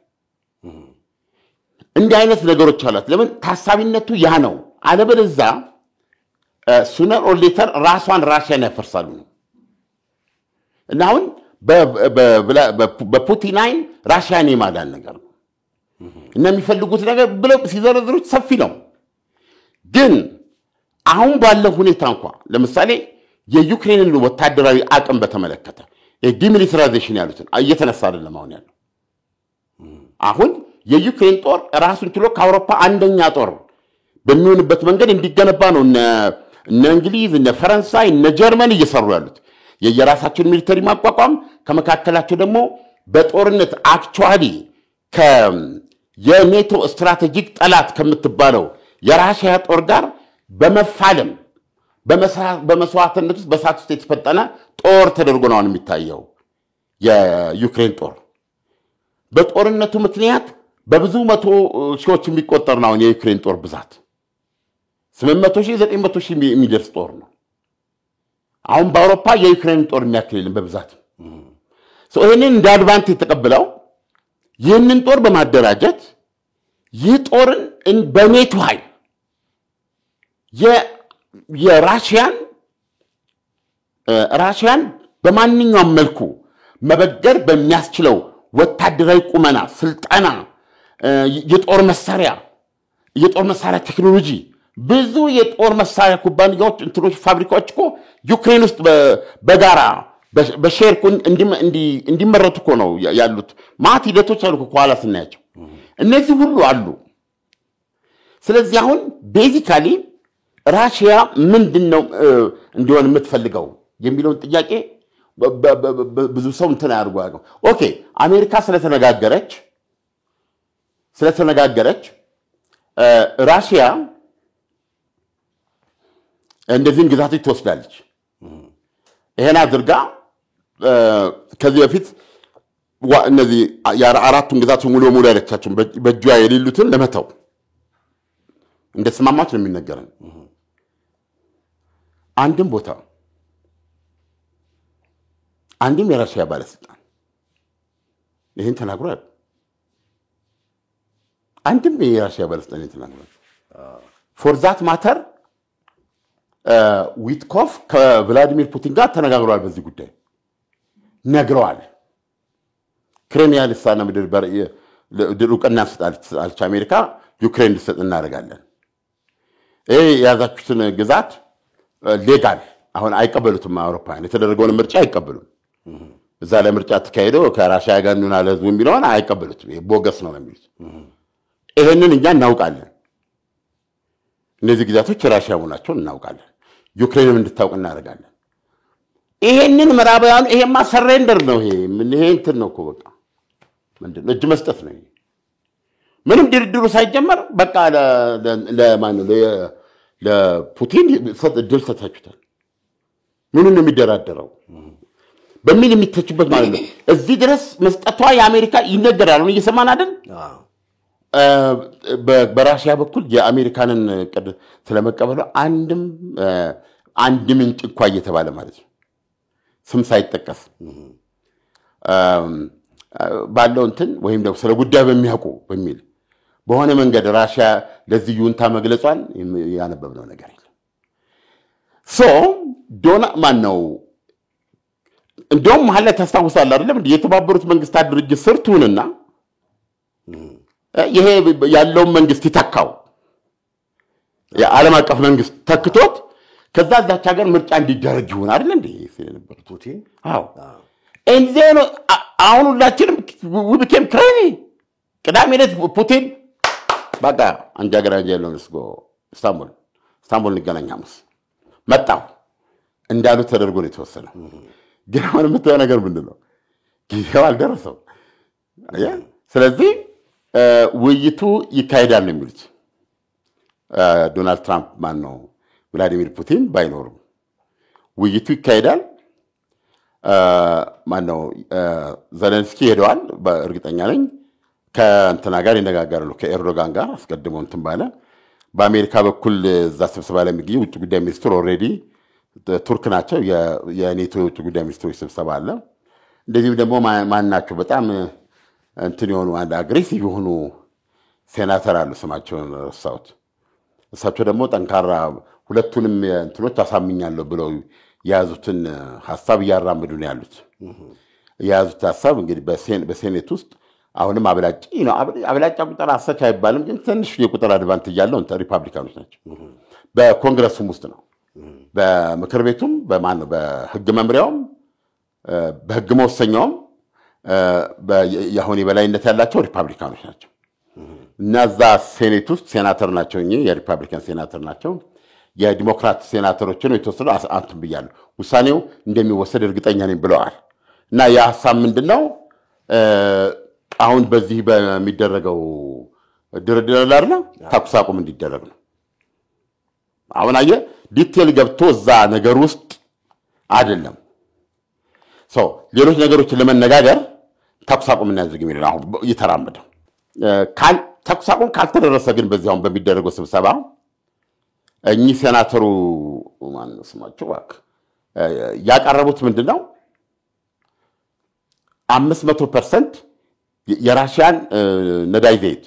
እንዲህ አይነት ነገሮች አላት ለምን ታሳቢነቱ ያ ነው አለበለዚያ ሱነር ኦር ሌተር ራሷን ራሽያን ያፈርሳሉ ነው እና አሁን በፑቲን አይን ራሽያን የማዳን ነገር ነው እና የሚፈልጉት ነገር ብለው ሲዘረዝሩት ሰፊ ነው ግን አሁን ባለው ሁኔታ እንኳን ለምሳሌ የዩክሬንን ወታደራዊ አቅም በተመለከተ ዲሚሊታራይዜሽን ያሉትን እየተነሳ አይደለም አሁን የዩክሬን ጦር ራሱን ችሎ ከአውሮፓ አንደኛ ጦር በሚሆንበት መንገድ እንዲገነባ ነው እነ እንግሊዝ እነ ፈረንሳይ እነ ጀርመን እየሰሩ ያሉት የየራሳቸውን ሚሊተሪ ማቋቋም ከመካከላቸው ደግሞ በጦርነት አክቹአሊ የኔቶ ስትራቴጂክ ጠላት ከምትባለው የራሽያ ጦር ጋር በመፋለም በመስዋዕትነት ውስጥ በሳት ውስጥ የተፈጠነ ጦር ተደርጎ ነው የሚታየው የዩክሬን ጦር በጦርነቱ ምክንያት በብዙ መቶ ሺዎች የሚቆጠር ነው የዩክሬን ጦር ብዛት 800,000 900,000 የሚደርስ ጦር ነው አሁን በአውሮፓ የዩክሬን ጦር የሚያክልልን በብዛት ይህንን እንደ አድቫንቴጅ ተቀብለው ይህንን ጦር በማደራጀት ይህ ጦርን በኔቶ ኃይል ራሽያን በማንኛውም መልኩ መበገር በሚያስችለው ወታደራዊ ቁመና ስልጣና የጦር መሳሪያ ቴክኖሎጂ ብዙ የጦር መሳሪያ ኩባንያዎች እንትኖች ፋብሪካዎች እኮ ዩክሬን ውስጥ በጋራ በሼር እንዲመረቱ እኮ ነው ያሉት ማት ሂደቶች አሉ ከኋላ ስናያቸው እነዚህ ሁሉ አሉ ስለዚህ አሁን ቤዚካሊ ራሽያ ምንድነው እንዲሆን የምትፈልገው የሚለውን ጥያቄ ብዙ ሰው እንትን ያርጓው ኦኬ አሜሪካ ስለተነጋገረች ራሽያ እንደዚህ ግዛቶች ትወስዳለች ይሄን አድርጋ ከዚህ በፊት እነዚህ አራቱን ግዛቶች ሙሉ ሙሉ ያለቻቸው በእጇ የሌሉትን ለመተው እንደተስማማች ነው የሚነገረን አንድም ቦታ አንድም የራሽያ ባለስልጣን ይሄን ተናግሯል አንድም የራሽያ ባለስልጣን ተናግሯል ፎር ዛት ማተር ዊትኮፍ ከቭላዲሚር ፑቲን ጋር ተነጋግሯል በዚህ ጉዳይ ነግረዋል ክሬሚያ ልሳነ ምድር ድሩቅና ስጣልች አሜሪካ ዩክሬን ልሰጥ እናደርጋለን ያዛችሁትን ግዛት ሌጋል አሁን አይቀበሉትም አውሮፓውያን የተደረገውን ምርጫ አይቀበሉም እዛ ላይ ምርጫ ተካሄዶ ከራሽያ ጋር ነው ለህዝቡ የሚለውን አይቀበሉትም ቦገስ ነው የሚሉት ይሄንን እኛ እናውቃለን እነዚህ ግዛቶች ራሽያ ሆናቸው እናውቃለን ዩክሬንም እንድታውቅ እናደርጋለን ይሄንን ምዕራባውያን ይሄማ ሰሬንደር ነው ይሄ እንትን ነው እኮ በቃ ምንድነው እጅ መስጠት ነው ምንም ድርድሩ ሳይጀመር በቃ ለፑቲን ድል ሰጣችሁታል ምንም የሚደራደረው በሚል የሚተቹበት ማለት ነው እዚህ ድረስ መስጠቷ የአሜሪካ ይነገራል ነው እየሰማን አይደል በራሽያ በኩል የአሜሪካንን ቅድ ስለመቀበሉ አንድም ምንጭ እንኳን እየተባለ ማለት ነው ስም ሳይጠቀስ ባለው እንትን ወይም ደግሞ ስለ ጉዳዩ በሚያውቁ በሚል በሆነ መንገድ ራሽያ ለዚህ ዩንታ መግለጿን ያነበብነው ነገር የለም ዶና ማነው እንደውም ማለት ታስታውሳለህ አይደለም የተባበሩት መንግስታት ድርጅት ስርቱንና ይሄ ያለው መንግስት ይተካው የዓለም አቀፍ መንግስት ተክቶት ከዛ ዛቻ ሀገር ምርጫ እንዲደረግ ይሆን አይደል እንዴ ስለነበር ፑቲን አዎ እንዘን አሁን ሁላችንም we became crazy ቅዳሜ ዕለት ፑቲን በቃ አንጃ ገራጃ ያለው እስጎ ኢስታንቡል እንገናኝ ሐሙስ መጣው እንዳሉ ተደርጎ ነው የተወሰነው ግን አሁን የምታየው ነገር ምንድነው ጊዜው አልደረሰው ስለዚህ ውይይቱ ይካሄዳል ነው የሚሉት ዶናልድ ትራምፕ ማን ነው ቭላዲሚር ፑቲን ባይኖርም ውይይቱ ይካሄዳል ማን ነው ዘለንስኪ ሄደዋል በእርግጠኛ ነኝ ከእንትና ጋር ይነጋገራሉ ከኤርዶጋን ጋር አስቀድሞ እንትን ባለ በአሜሪካ በኩል እዛ ስብሰባ ላይ የሚገኙ ውጭ ጉዳይ ሚኒስትር ኦሬዲ ቱርክ ናቸው የኔቶ ውጭ ጉዳይ ሚኒስትሮች ስብሰባ አለ እንደዚህም ደግሞ ማን ናቸው በጣም እንትን የሆኑ አንድ አግሬሲቭ የሆኑ ሴናተር አሉ ስማቸውን ረሳሁት እሳቸው ደግሞ ጠንካራ ሁለቱንም እንትኖች አሳምኛለሁ ብለው የያዙትን ሐሳብ እያራመዱ ነው ያሉት። የያዙት ሐሳብ እንግዲህ በሴኔት ውስጥ አሁንም አብላጫ ቁጥር አሰች አይባልም፣ ግን ትንሽ የቁጥር አድቫንቴጅ ያለው ሪፐብሊካኖች ናቸው። በኮንግረሱም ውስጥ ነው፣ በምክር ቤቱም በሕግ መምሪያውም በሕግ መወሰኛውም የአሁን የበላይነት ያላቸው ሪፐብሊካኖች ናቸው። እና እዛ ሴኔት ውስጥ ሴናተር ናቸው፣ የሪፐብሊካን ሴናተር ናቸው። የዲሞክራት ሴናተሮችን የተወሰኑ አንቱም ብያለሁ፣ ውሳኔው እንደሚወሰድ እርግጠኛ ነኝ ብለዋል። እና የሐሳብ ምንድን ነው አሁን በዚህ በሚደረገው ድርድር ላይ ተኩስ አቁም እንዲደረግ ነው። አሁን አየህ ዲቴል ገብቶ እዛ ነገር ውስጥ አይደለም ሰው ሌሎች ነገሮችን ለመነጋገር ተኩስ አቁም እናድርግ የሚለው አሁን እየተራመደው ተኩስ አቁም ካልተደረሰ ግን በዚህ አሁን በሚደረገው ስብሰባ እኚህ ሴናተሩ ማነው ስማቸው ያቀረቡት ምንድን ነው 500% የራሽያን ነዳጅ ዘይት፣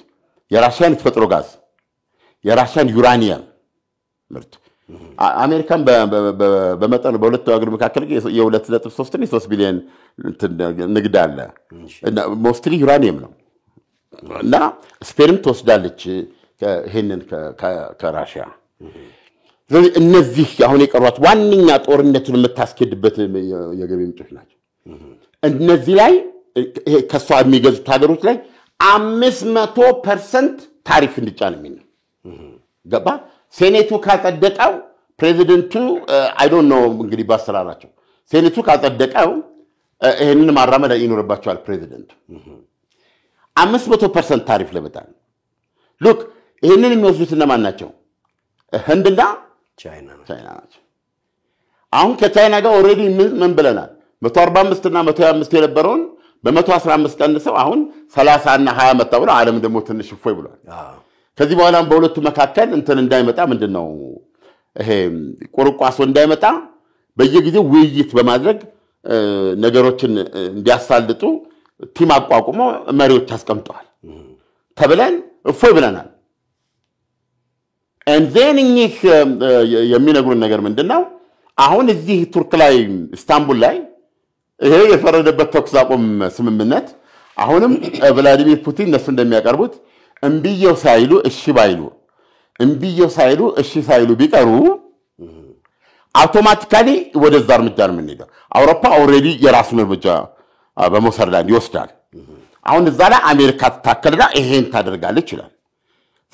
የራሽያን የተፈጥሮ ጋዝ፣ የራሽያን ዩራኒየም ምርት አሜሪካን በመጠኑ በሁለቱ ሀገር መካከል የ2.3 እና 3 ቢሊዮን ንግድ አለ። ሞስትሊ ዩራኒየም ነው እና ስፔንም ትወስዳለች ይሄንን ከራሽያ። ስለዚህ እነዚህ አሁን የቀሯት ዋነኛ ጦርነቱን የምታስኬድበት የገቢ ምንጮች ናቸው። እነዚህ ላይ ከሷ የሚገዙት ሀገሮች ላይ 500% ታሪፍ እንዲጫን የሚል ነው። ገባ ሴኔቱ ካጸደቀው ፕሬዚደንቱ አይ ዶንት ኖ እንግዲህ ባሰራራቸው ሴኔቱ ካጸደቀው ይሄንን ማራመድ ይኖርባቸዋል። ፕሬዚደንቱ 500% ታሪፍ ለመጣል ሉክ ይሄንን የሚወስዱት እነማን ናቸው? ህንድና ቻይና ናቸው። አሁን ከቻይና ጋር ኦልሬዲ ምን ብለናል? 145 እና 125 የነበረውን በ115 ቀንሰው አሁን 30 እና 20 መጣ ብለው ዓለም ደግሞ ትንሽ እፎይ ብሏል። ከዚህ በኋላም በሁለቱ መካከል እንትን እንዳይመጣ ምንድነው ይሄ ቁርቋሶ እንዳይመጣ በየጊዜው ውይይት በማድረግ ነገሮችን እንዲያሳልጡ ቲም አቋቁሞ መሪዎች አስቀምጠዋል ተብለን እፎይ ብለናል። and እኚህ የሚነግሩን ነገር ምንድነው አሁን እዚህ ቱርክ ላይ ኢስታንቡል ላይ ይሄ የፈረደበት ተኩስ አቁም ስምምነት አሁንም ቭላዲሚር ፑቲን እነሱ እንደሚያቀርቡት እምቢየው ሳይሉ እሺ ሳይሉ ቢቀሩ አውቶማቲካሊ ወደዛ እርምጃ ነው የምንሄደው። አውሮፓ ኦልሬዲ የራሱን እርምጃ በመውሰድ ላይ ይወስዳል። አሁን እዛ ላይ አሜሪካ ተታከለና ይሄን ታደርጋለች ይላል።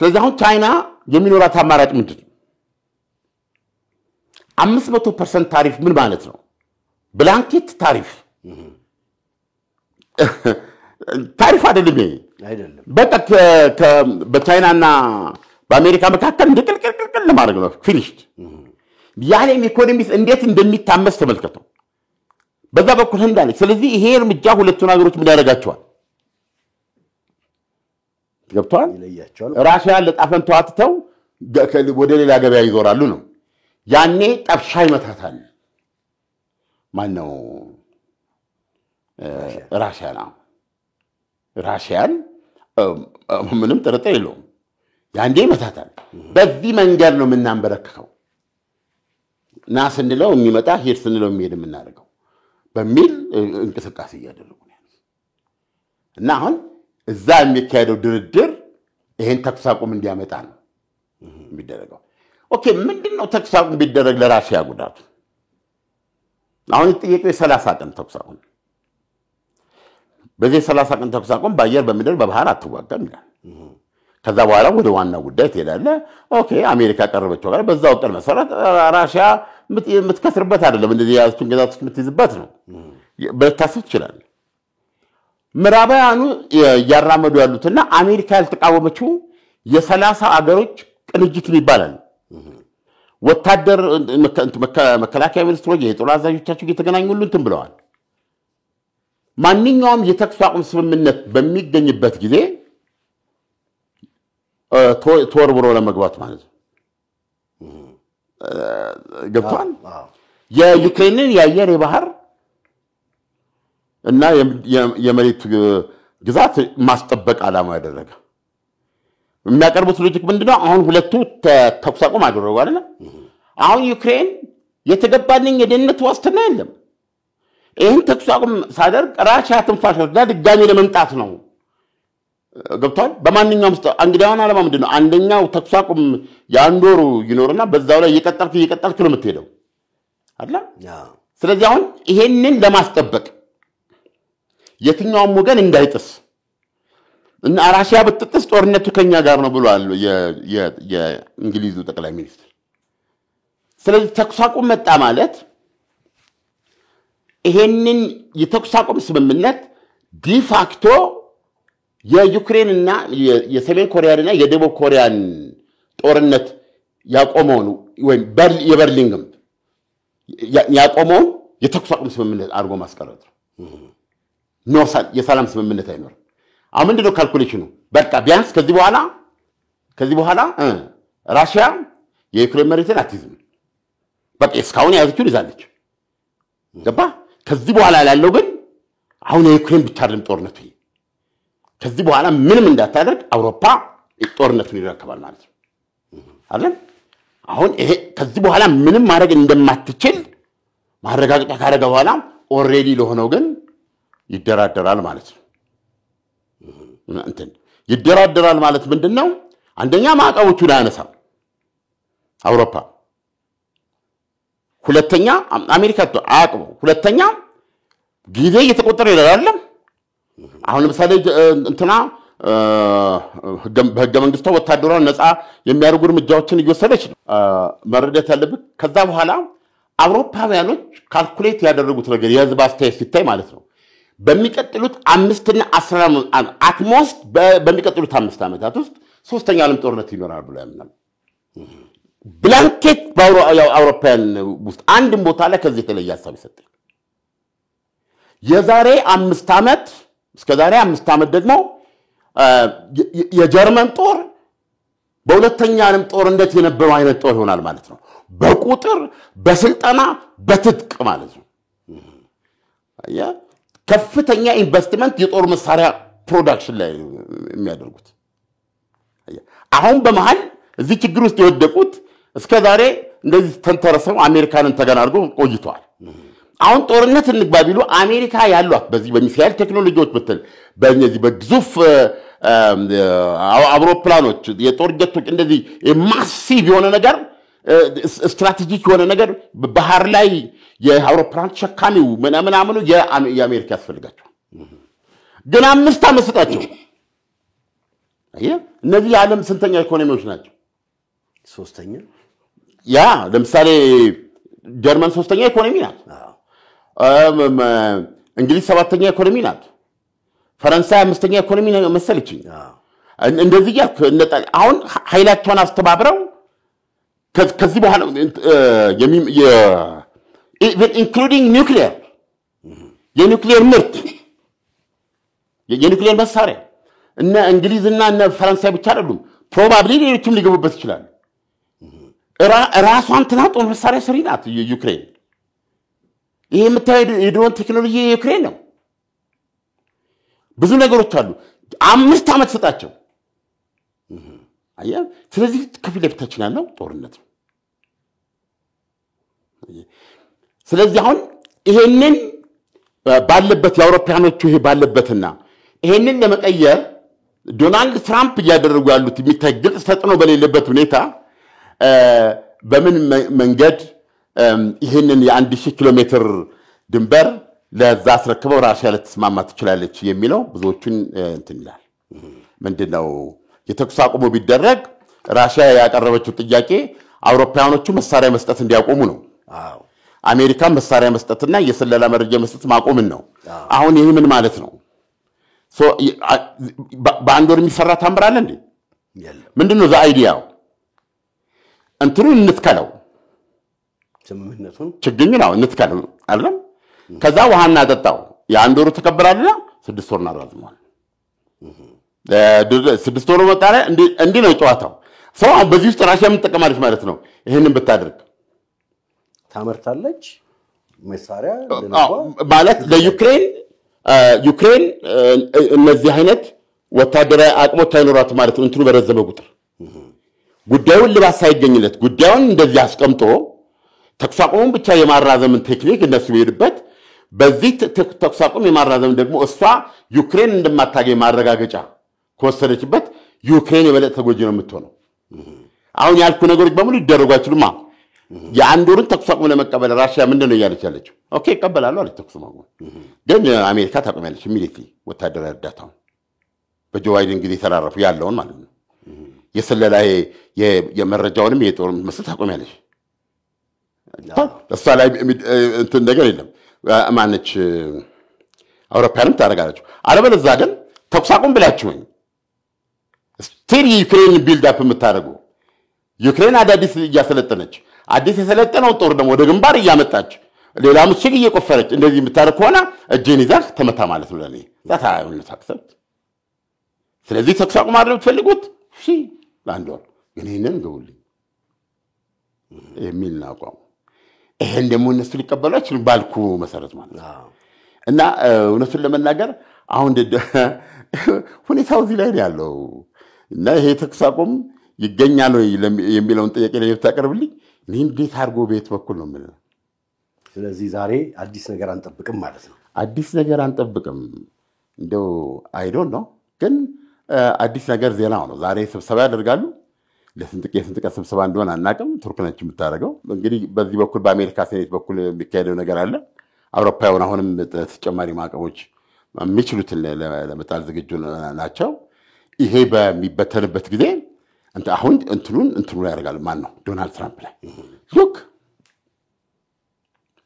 ስለዚህ አሁን ቻይና የሚኖራት አማራጭ ምንድን ነው? 500% ታሪፍ ምን ማለት ነው? ብላንኬት ታሪፍ ታሪፍ አይደለም። በቃ በቻይናና በአሜሪካ መካከል እንደቅልቅልቅል ለማድረግ ነው ፊኒሽድ። የዓለም ኢኮኖሚስ እንዴት እንደሚታመስ ተመልከተው። በዛ በኩል ህንድ አለች። ስለዚህ ይሄ እርምጃ ሁለቱን ሀገሮች ምን ያደርጋቸዋል? ገብቷል። ራሽያን ለጣፈን ተዋትተው ወደ ሌላ ገበያ ይዞራሉ ነው። ያኔ ጠብሻ ይመታታል። ማን ነው? ራሽያን ምንም ጥርጥር የለውም ያንዴ ይመታታል። በዚህ መንገድ ነው የምናንበረክከው። ና ስንለው የሚመጣ ሄድ ስንለው የሚሄድ የምናደርገው በሚል እንቅስቃሴ እያደረጉ ነው እና አሁን እዛ የሚካሄደው ድርድር ይሄን ተኩስ አቁም እንዲያመጣ ነው የሚደረገው። ኦኬ ምንድነው ተኩስ አቁም ቢደረግ ለራሽያ ጉዳቱ? አሁን ጥያቄው የ30 ቀን ተኩስ አቁም። በዚህ 30 ቀን ተኩስ አቁም በአየር በምድር በባህር አትዋጋም ይላል። ከዛ በኋላ ወደ ዋናው ጉዳይ ትሄዳለ። ኦኬ አሜሪካ ቀረበችው ጋር በዛው ቀን መሰረት ራሽያ የምትከስርበት አይደለም፣ እንደዚህ ያዙን ግዛቶች የምትይዝበት ነው በታሰብ ይችላል። ምዕራባውያኑ ያራመዱ ያሉትና አሜሪካ ያልተቃወመችው የ30 አገሮች ቅንጅት ይባላል። ወታደር መከላከያ ሚኒስትሮች የጦር አዛዦቻቸው እየተገናኙ ሁሉ እንትን ብለዋል። ማንኛውም የተኩስ አቁም ስምምነት በሚገኝበት ጊዜ ተወርብሮ ለመግባት ማለት ነው። ገብቷል። የዩክሬንን የአየር የባህር እና የመሬት ግዛት ማስጠበቅ ዓላማ ያደረገ የሚያቀርቡት ሎጂክ ምንድነው? አሁን ሁለቱ ተኩስ አቁም አደረጉ አይደል? አሁን ዩክሬን የተገባልኝ የደህንነት ዋስትና የለም ይሄን ተኩስ አቁም ሳደርግ ራሽያ ትንፋሽ ወስዳ ድጋሚ ለመምጣት ነው ገብቷል በማንኛውም እንግዲያውን ዓላማ ምንድነው አንደኛው ተኩስ አቁም የአንድ ወሩ ይኖርና በዛው ላይ እየቀጠልክ ነው የምትሄደው አይደል ስለዚህ አሁን ይሄንን ለማስጠበቅ የትኛውም ወገን እንዳይጥስ እና ራሽያ በጥጥስ ጦርነቱ ከኛ ጋር ነው ብሏል የእንግሊዙ ጠቅላይ ሚኒስትር ስለዚህ ተኩስ አቁም መጣ ማለት ይሄንን የተኩስ አቁም ስምምነት ዲፋክቶ የዩክሬንና የሰሜን ኮሪያና የደቡብ ኮሪያን ጦርነት ያቆመው ነው ወይ የበርሊን ግንብ ያቆመው የተኩስ አቁም ስምምነት አድርጎ ማስቀረት ነው የሰላም ስምምነት አይኖር አሁን ምንድነው ካልኩሌሽኑ በቃ ቢያንስ ከዚህ በኋላ ራሽያ የዩክሬን መሬትን አትይዝም በቃ እስካሁን ያዘችው ይዛለች ገባ ከዚህ በኋላ ያለው ግን አሁን የዩክሬን ብቻ አይደለም ጦርነቱ ከዚህ በኋላ ምንም እንዳታደርግ አውሮፓ ጦርነቱን ይረከባል ማለት ነው አይደል አሁን ይሄ ከዚህ በኋላ ምንም ማድረግ እንደማትችል ማረጋገጫ ካደረገ በኋላ ኦሬዲ ለሆነው ግን ይደራደራል ማለት ነው ይደራደራል ማለት ምንድነው አንደኛ ማዕቀቦቹን ያነሳል አውሮፓ ሁለተኛ አሜሪካ አያቅሙ ሁለተኛ ጊዜ እየተቆጠረ ይላል አሁን ለምሳሌ እንትና በህገ መንግስቱ ወታደራውን ነፃ የሚያደርጉ እርምጃዎችን እየወሰደች መረዳት ያለበት ከዛ በኋላ አውሮፓውያኖች ካልኩሌት ያደረጉት ነገር የህዝብ አስተያየት ሲታይ ማለት ነው በሚቀጥሉት 5 እና 10 አትሞስት በሚቀጥሉት 5 ዓመታት ውስጥ ሶስተኛ ዓለም ጦርነት ይኖራል ብለው ያምናሉ ብላንኬት በአውሮፓውያን ውስጥ አንድም ቦታ ላይ ከዚህ የተለየ ሐሳብ ይሰጣል የዛሬ 5 ዓመት እስከ ዛሬ 5 ዓመት ደግሞ የጀርመን ጦር በሁለተኛ ዓለም ጦርነት የነበረው አይነት ጦር ይሆናል ማለት ነው በቁጥር በስልጣና በትጥቅ ማለት ነው ከፍተኛ ኢንቨስትመንት የጦር መሳሪያ ፕሮዳክሽን ላይ የሚያደርጉት አሁን በመሃል እዚህ ችግር ውስጥ የወደቁት እስከ ዛሬ እንደዚህ ተንተረሰው አሜሪካንን ተገናርጎ ቆይቷል አሁን ጦርነት እንግባ ቢሉ አሜሪካ ያሏት በዚህ በሚሳይል ቴክኖሎጂዎች በተል በእነዚህ በግዙፍ አውሮፕላኖች የጦር ጀቶች እንደዚህ ማሲቭ የሆነ ነገር ስትራቴጂክ የሆነ ነገር ባህር ላይ የአውሮፕላን ተሸካሚው ምናምኑ የአሜሪካ ያስፈልጋቸው ግን 5 ዓመት ሰጣቸው እነዚህ የዓለም ስንተኛ ኢኮኖሚዎች ናቸው ሶስተኛ ያ ለምሳሌ ጀርመን ሶስተኛ ኢኮኖሚ ናት እንግሊዝ 7ኛ ኢኮኖሚ ናት ፈረንሳይ 5ኛ ኢኮኖሚ መሰለችኝ እንደዚህ አሁን ኃይላቸውን አስተባብረው ከዚህ በኋላ including nuclear የኑክሌር ምርት የኑክሌር መሳሪያ እና እንግሊዝና እና ፈረንሳይ ብቻ አይደሉም ፕሮባብሊ ሌሎችም ሊገቡበት ይችላል ራሷን ተናጦ መሳሪያ ሰሪ ናት ዩክሬን ይሄ የምታየው የድሮን ቴክኖሎጂ ዩክሬን ነው ብዙ ነገሮች አሉ 5 ዓመት ሰጣቸው አያ ስለዚህ ከፊት ለፊታችን ያለው ጦርነት ነው ስለዚህ አሁን ይሄንን ባለበት የአውሮፓውያኖቹ ይሄ ባለበትና ይሄንን ለመቀየር ዶናልድ ትራምፕ ያደረጉ ያሉት የሚታይ ግልጽ ተጽዕኖ በሌለበት ሁኔታ በምን መንገድ ይሄንን የ1000 ኪሎ ሜትር ድንበር ለዛ አስረክበው ራሽያ ልትስማማ ትችላለች የሚለው ብዙዎችን እንትን ይላል ምንድነው የተኩስ አቁሙ ቢደረግ ራሽያ ያቀረበችው ጥያቄ አውሮፓውያኖቹ መሳሪያ መስጠት እንዲያቆሙ ነው አሜሪካ መሳሪያ መስጠትና የሰለላ መረጃ መስጠት ማቆምን ነው አሁን ይሄ ምን ማለት ነው በአንድ ወር የሚሰራ ታምራለ እንዴ ምንድነው አይዲያው እንትኑ እንትከለው ስምምነቱን ችግኝ ነው እንትከለው አይደለም ከዛ ውሃና ጠጣው የአንድ ወሩ ተከበራልና 6 ወር እናራዝማል 6 ወር መጣለ እንዴ ነው ጨዋታው ሰው በዚህ ውስጥ ራሽያ ምን ተቀማለች ማለት ነው ይሄንን ብታደርግ ታመርታለች መሳሪያ ማለት ለዩክሬን እነዚህ አይነት ወታደራዊ አቅሞች አይኖራትም ማለት ነው እንትኑ በረዘመ ቁጥር ጉዳዩን ልባስ ሳይገኝለት ጉዳዩን እንደዚህ አስቀምጦ ተኩስ አቁሙን ብቻ የማራዘምን ቴክኒክ እነሱ ይሄድበት በዚህ ተኩስ አቁም የማራዘም ደግሞ እሷ ዩክሬን እንደማታገኝ ማረጋገጫ ከወሰደችበት ዩክሬን የበለጠ ተጎጂ ነው የምትሆነው። አሁን ያልኩ ነገሮች በሙሉ ይደረጉ አይችሉማ። የአንድ ወርን ተኩስ አቁም ለመቀበል ራሽያ ምንድነው እያለች ያለችው? ኦኬ ይቀበላሉ አለች ተኩስ አቁም። ግን አሜሪካ ታቆማለች ኢሚዲየትሊ ወታደራዊ እርዳታውን በጆ ባይደን ጊዜ ተራረፉ ያለውን ማለት ነው። የስለላ የመረጃውንም የጦር መስጠት ታቆማለች። እሷ ላይ እንትን ነገር የለም። ማነች አውሮፓንም ታረጋለች። አለበለዚያ ግን ተኩስ አቁም ብላችሁኝ ስቲል ዩክሬን ቢልድ አፕ የምታደርጉ ዩክሬን አዳዲስ እያሰለጠነች አዲስ የሰለጠነው ጦር ደግሞ ወደ ግንባር እያመጣች ሌላ ምሽግ እየቆፈረች እንደዚህ የምታደርግ ከሆነ እጄን ይዛህ ተመታ ማለት ነው ለኔ ዛታ አይሆንልህ አክሰፕት። ስለዚህ ተኩስ አቁም ማድረግ የምትፈልጉት እሺ ለአንድ ወር ግን ይሄንን ገውልኝ የሚል ነው አቋሙ። ይሄን ደግሞ እነሱ ሊቀበሉ አይችሉም ባልኩ መሰረት ማለት ነው። እና እውነቱን ለመናገር አሁን ሁኔታው እዚህ ላይ ነው ያለው። እና ይሄ ተኩስ አቁም ይገኛል ወይ የሚለውን ጥያቄ ላይ ታቀርብልኝ እኔ እንዴት አድርጎ ቤት በኩል ነው የምልህ። ስለዚህ ዛሬ አዲስ ነገር አንጠብቅም ማለት ነው። አዲስ ነገር አንጠብቅም እንደው አይ ዶንት ኖ ግን አዲስ ነገር ዜናው ነው። ዛሬ ስብሰባ ያደርጋሉ። የስንት ቀን ስብሰባ እንደሆነ አናውቅም። ቱርክ ነች የምታደርገው። እንግዲህ በዚህ በኩል በአሜሪካ ሴኔት በኩል የሚካሄደው ነገር አለ። አውሮፓውያን አሁንም ተጨማሪ ማዕቀቦች የሚችሉትን ለመጣል ዝግጁ ናቸው። ይሄ በሚበተንበት ጊዜ አሁን እንትኑ ላይ ያደርጋሉ። ማን ነው ዶናልድ ትራምፕ ላይ ሉክ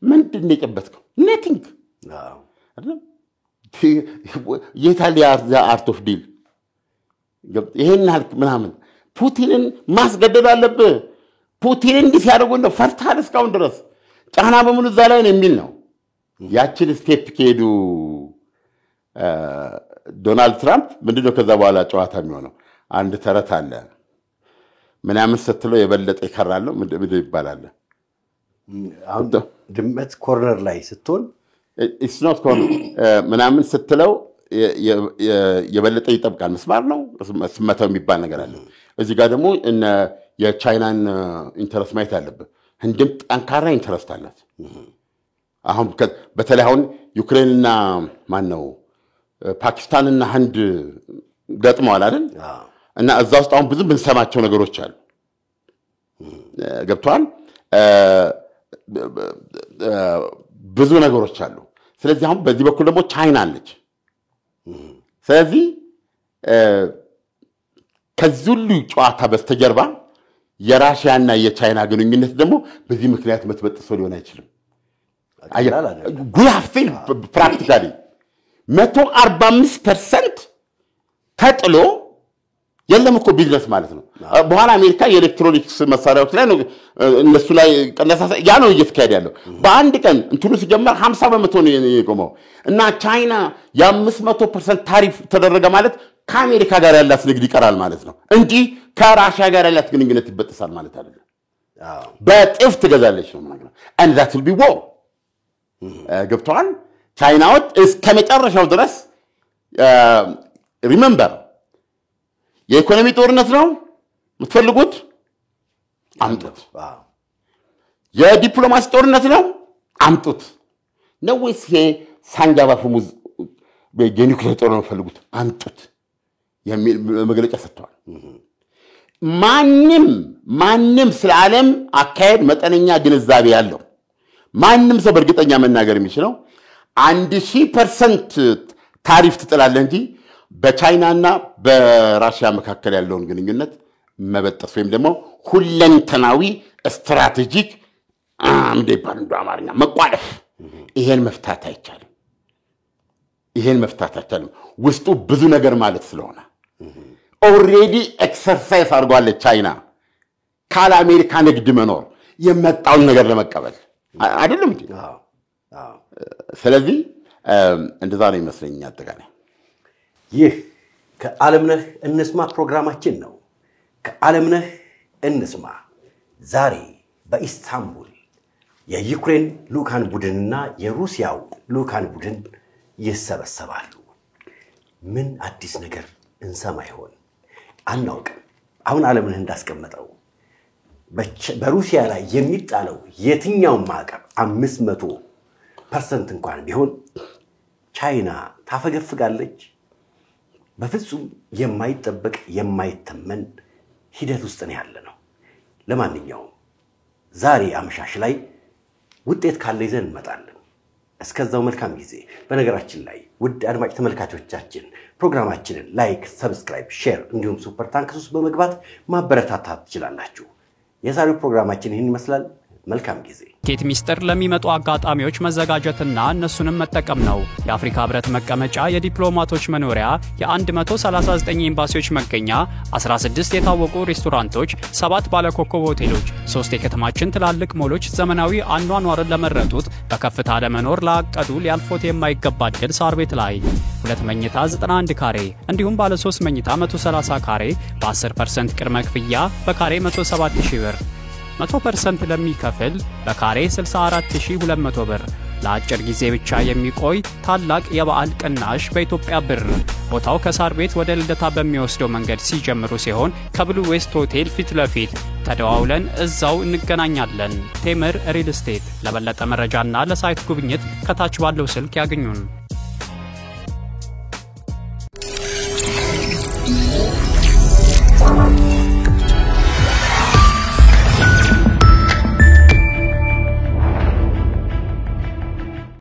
ምንድን ነው የጨበጥከው? ኔቲንግ አይደለም። የታል አርት ኦፍ ዲል? ይሄን አልክ ምናምን ፑቲንን ማስገደድ አለብህ። ፑቲን እንዲህ ሲያደርጉ ነው ፈርታል። እስካሁን ድረስ ጫና በሙሉ እዛ ላይ ነው የሚል ነው። ያችን ስቴፕ ከሄዱ ዶናልድ ትራምፕ ምንድነው ከዛ በኋላ ጨዋታ የሚሆነው? አንድ ተረት አለ። ምናምን ስትለው የበለጠ ይከራል ምንድን ይባላል? አሁን ድመት ኮርነር ላይ ስትሆን ኢትስ ኖት ኮርነር ምናምን ስትለው የበለጠ ይጠብቃል። መስማር ነው ስመታው የሚባል ነገር አለ። እዚህ ጋር ደግሞ የቻይናን ኢንተረስት ማየት አለብህ። ህንድም ጠንካራ ኢንተረስት አላት። አሁን በተለይ አሁን ዩክሬንና ማን ነው ፓኪስታንና ህንድ ገጥመዋል አይደል? እና እዛ ውስጥ አሁን ብዙ ብንሰማቸው ነገሮች አሉ። ገብቷል። ብዙ ነገሮች አሉ። ስለዚህ አሁን በዚህ በኩል ደግሞ ቻይና አለች። ስለዚህ ከዚህ ሁሉ ጨዋታ በስተጀርባ የራሽያና የቻይና ግንኙነት ደግሞ በዚህ ምክንያት መትበጥሶ ሊሆን አይችልም። ጉላፍን ፕራክቲካሊ 145% ተጥሎ የለም እኮ ቢዝነስ ማለት ነው። በኋላ አሜሪካ የኤሌክትሮኒክስ መሳሪያዎች ላይ ነው እነሱ ላይ ቀነሳ ያ ነው እየተካሄደ ያለው። በአንድ ቀን እንትኑ ሲጀመር 50% ነው የቆመው እና ቻይና የ500% ታሪፍ ተደረገ ማለት ከአሜሪካ ጋር ያላት ንግድ ይቀራል ማለት ነው እንጂ ከራሽያ ጋር ያላት ግንኙነት ይበጥሳል ማለት አይደለም። በጥፍ ትገዛለች ነው ማለት ነው። and that will be war ገብቷል። ቻይናዎች እስከ መጨረሻው ድረስ ሪሜምበር የኢኮኖሚ ጦርነት ነው የምትፈልጉት አምጡት። የዲፕሎማሲ ጦርነት ነው አምጡት ነው ወይስ ሳንጃ ባፈሙዝ የኒውክሌር ጦርነት ነው የምትፈልጉት አምጡት የሚል መግለጫ ሰጥተዋል። ማንም ስለ ዓለም አካሄድ መጠነኛ ግንዛቤ ያለው ማንም ሰው በእርግጠኛ መናገር የሚችለው 1000% ታሪፍ ትጥላለህ እንጂ በቻይናና በራሽያ መካከል ያለውን ግንኙነት መበጠስ ወይም ደግሞ ሁለንተናዊ ስትራቴጂክ እንደባል አማርኛ መቋለፍ ይሄን መፍታት አይቻልም። ውስጡ ብዙ ነገር ማለት ስለሆነ ኦሬዲ ኤክሰርሳይዝ አድርጓል ቻይና ካለ አሜሪካ ንግድ መኖር የመጣውን ነገር ለመቀበል አይደለም እንዴ? ስለዚህ እንደዛ ነው ይመስለኛል አጠቃላይ። ይህ ከዓለምነህ እንስማ ፕሮግራማችን ነው። ከዓለምነህ እንስማ ዛሬ በኢስታንቡል የዩክሬን ልኡካን ቡድንና የሩሲያው ልኡካን ቡድን ይሰበሰባሉ። ምን አዲስ ነገር እንሰማ ይሆን? አናውቅም። አሁን ዓለምን እንዳስቀመጠው በሩሲያ ላይ የሚጣለው የትኛው ማዕቀብ 500% እንኳን ቢሆን ቻይና ታፈገፍጋለች? በፍጹም የማይጠበቅ የማይተመን ሂደት ውስጥ ነው ያለነው። ለማንኛውም ዛሬ አመሻሽ ላይ ውጤት ካለ ይዘን እንመጣለን። እስከዛው መልካም ጊዜ። በነገራችን ላይ ውድ አድማጭ ተመልካቾቻችን ፕሮግራማችንን ላይክ፣ ሰብስክራይብ፣ ሼር እንዲሁም ሱፐር ታንክስ ውስጥ በመግባት ማበረታታት ትችላላችሁ። የዛሬው ፕሮግራማችን ይህን ይመስላል። መልካም ጊዜ። ኬት ሚስጥር ለሚመጡ አጋጣሚዎች መዘጋጀትና እነሱንም መጠቀም ነው። የአፍሪካ ህብረት መቀመጫ፣ የዲፕሎማቶች መኖሪያ፣ የ139 ኤምባሲዎች መገኛ፣ 16 የታወቁ ሬስቶራንቶች፣ 7 ባለኮከብ ሆቴሎች፣ 3 የከተማችን ትላልቅ ሞሎች ዘመናዊ አኗኗርን ለመረጡት በከፍታ ለመኖር ላቀዱ ሊያልፎት የማይገባ ዕድል ሳር ቤት ላይ 2 መኝታ 91 ካሬ እንዲሁም ባለ 3 መኝታ 130 ካሬ በ10% ቅድመ ክፍያ በካሬ 107,000 ብር 100% ለሚከፍል በካሬ 64200 ብር ለአጭር ጊዜ ብቻ የሚቆይ ታላቅ የበዓል ቅናሽ በኢትዮጵያ ብር። ቦታው ከሳር ቤት ወደ ልደታ በሚወስደው መንገድ ሲጀምሩ ሲሆን ከብሉ ዌስት ሆቴል ፊት ለፊት ተደዋውለን እዛው እንገናኛለን። ቴምር ሪል ስቴት። ለበለጠ መረጃና ለሳይት ጉብኝት ከታች ባለው ስልክ ያገኙን።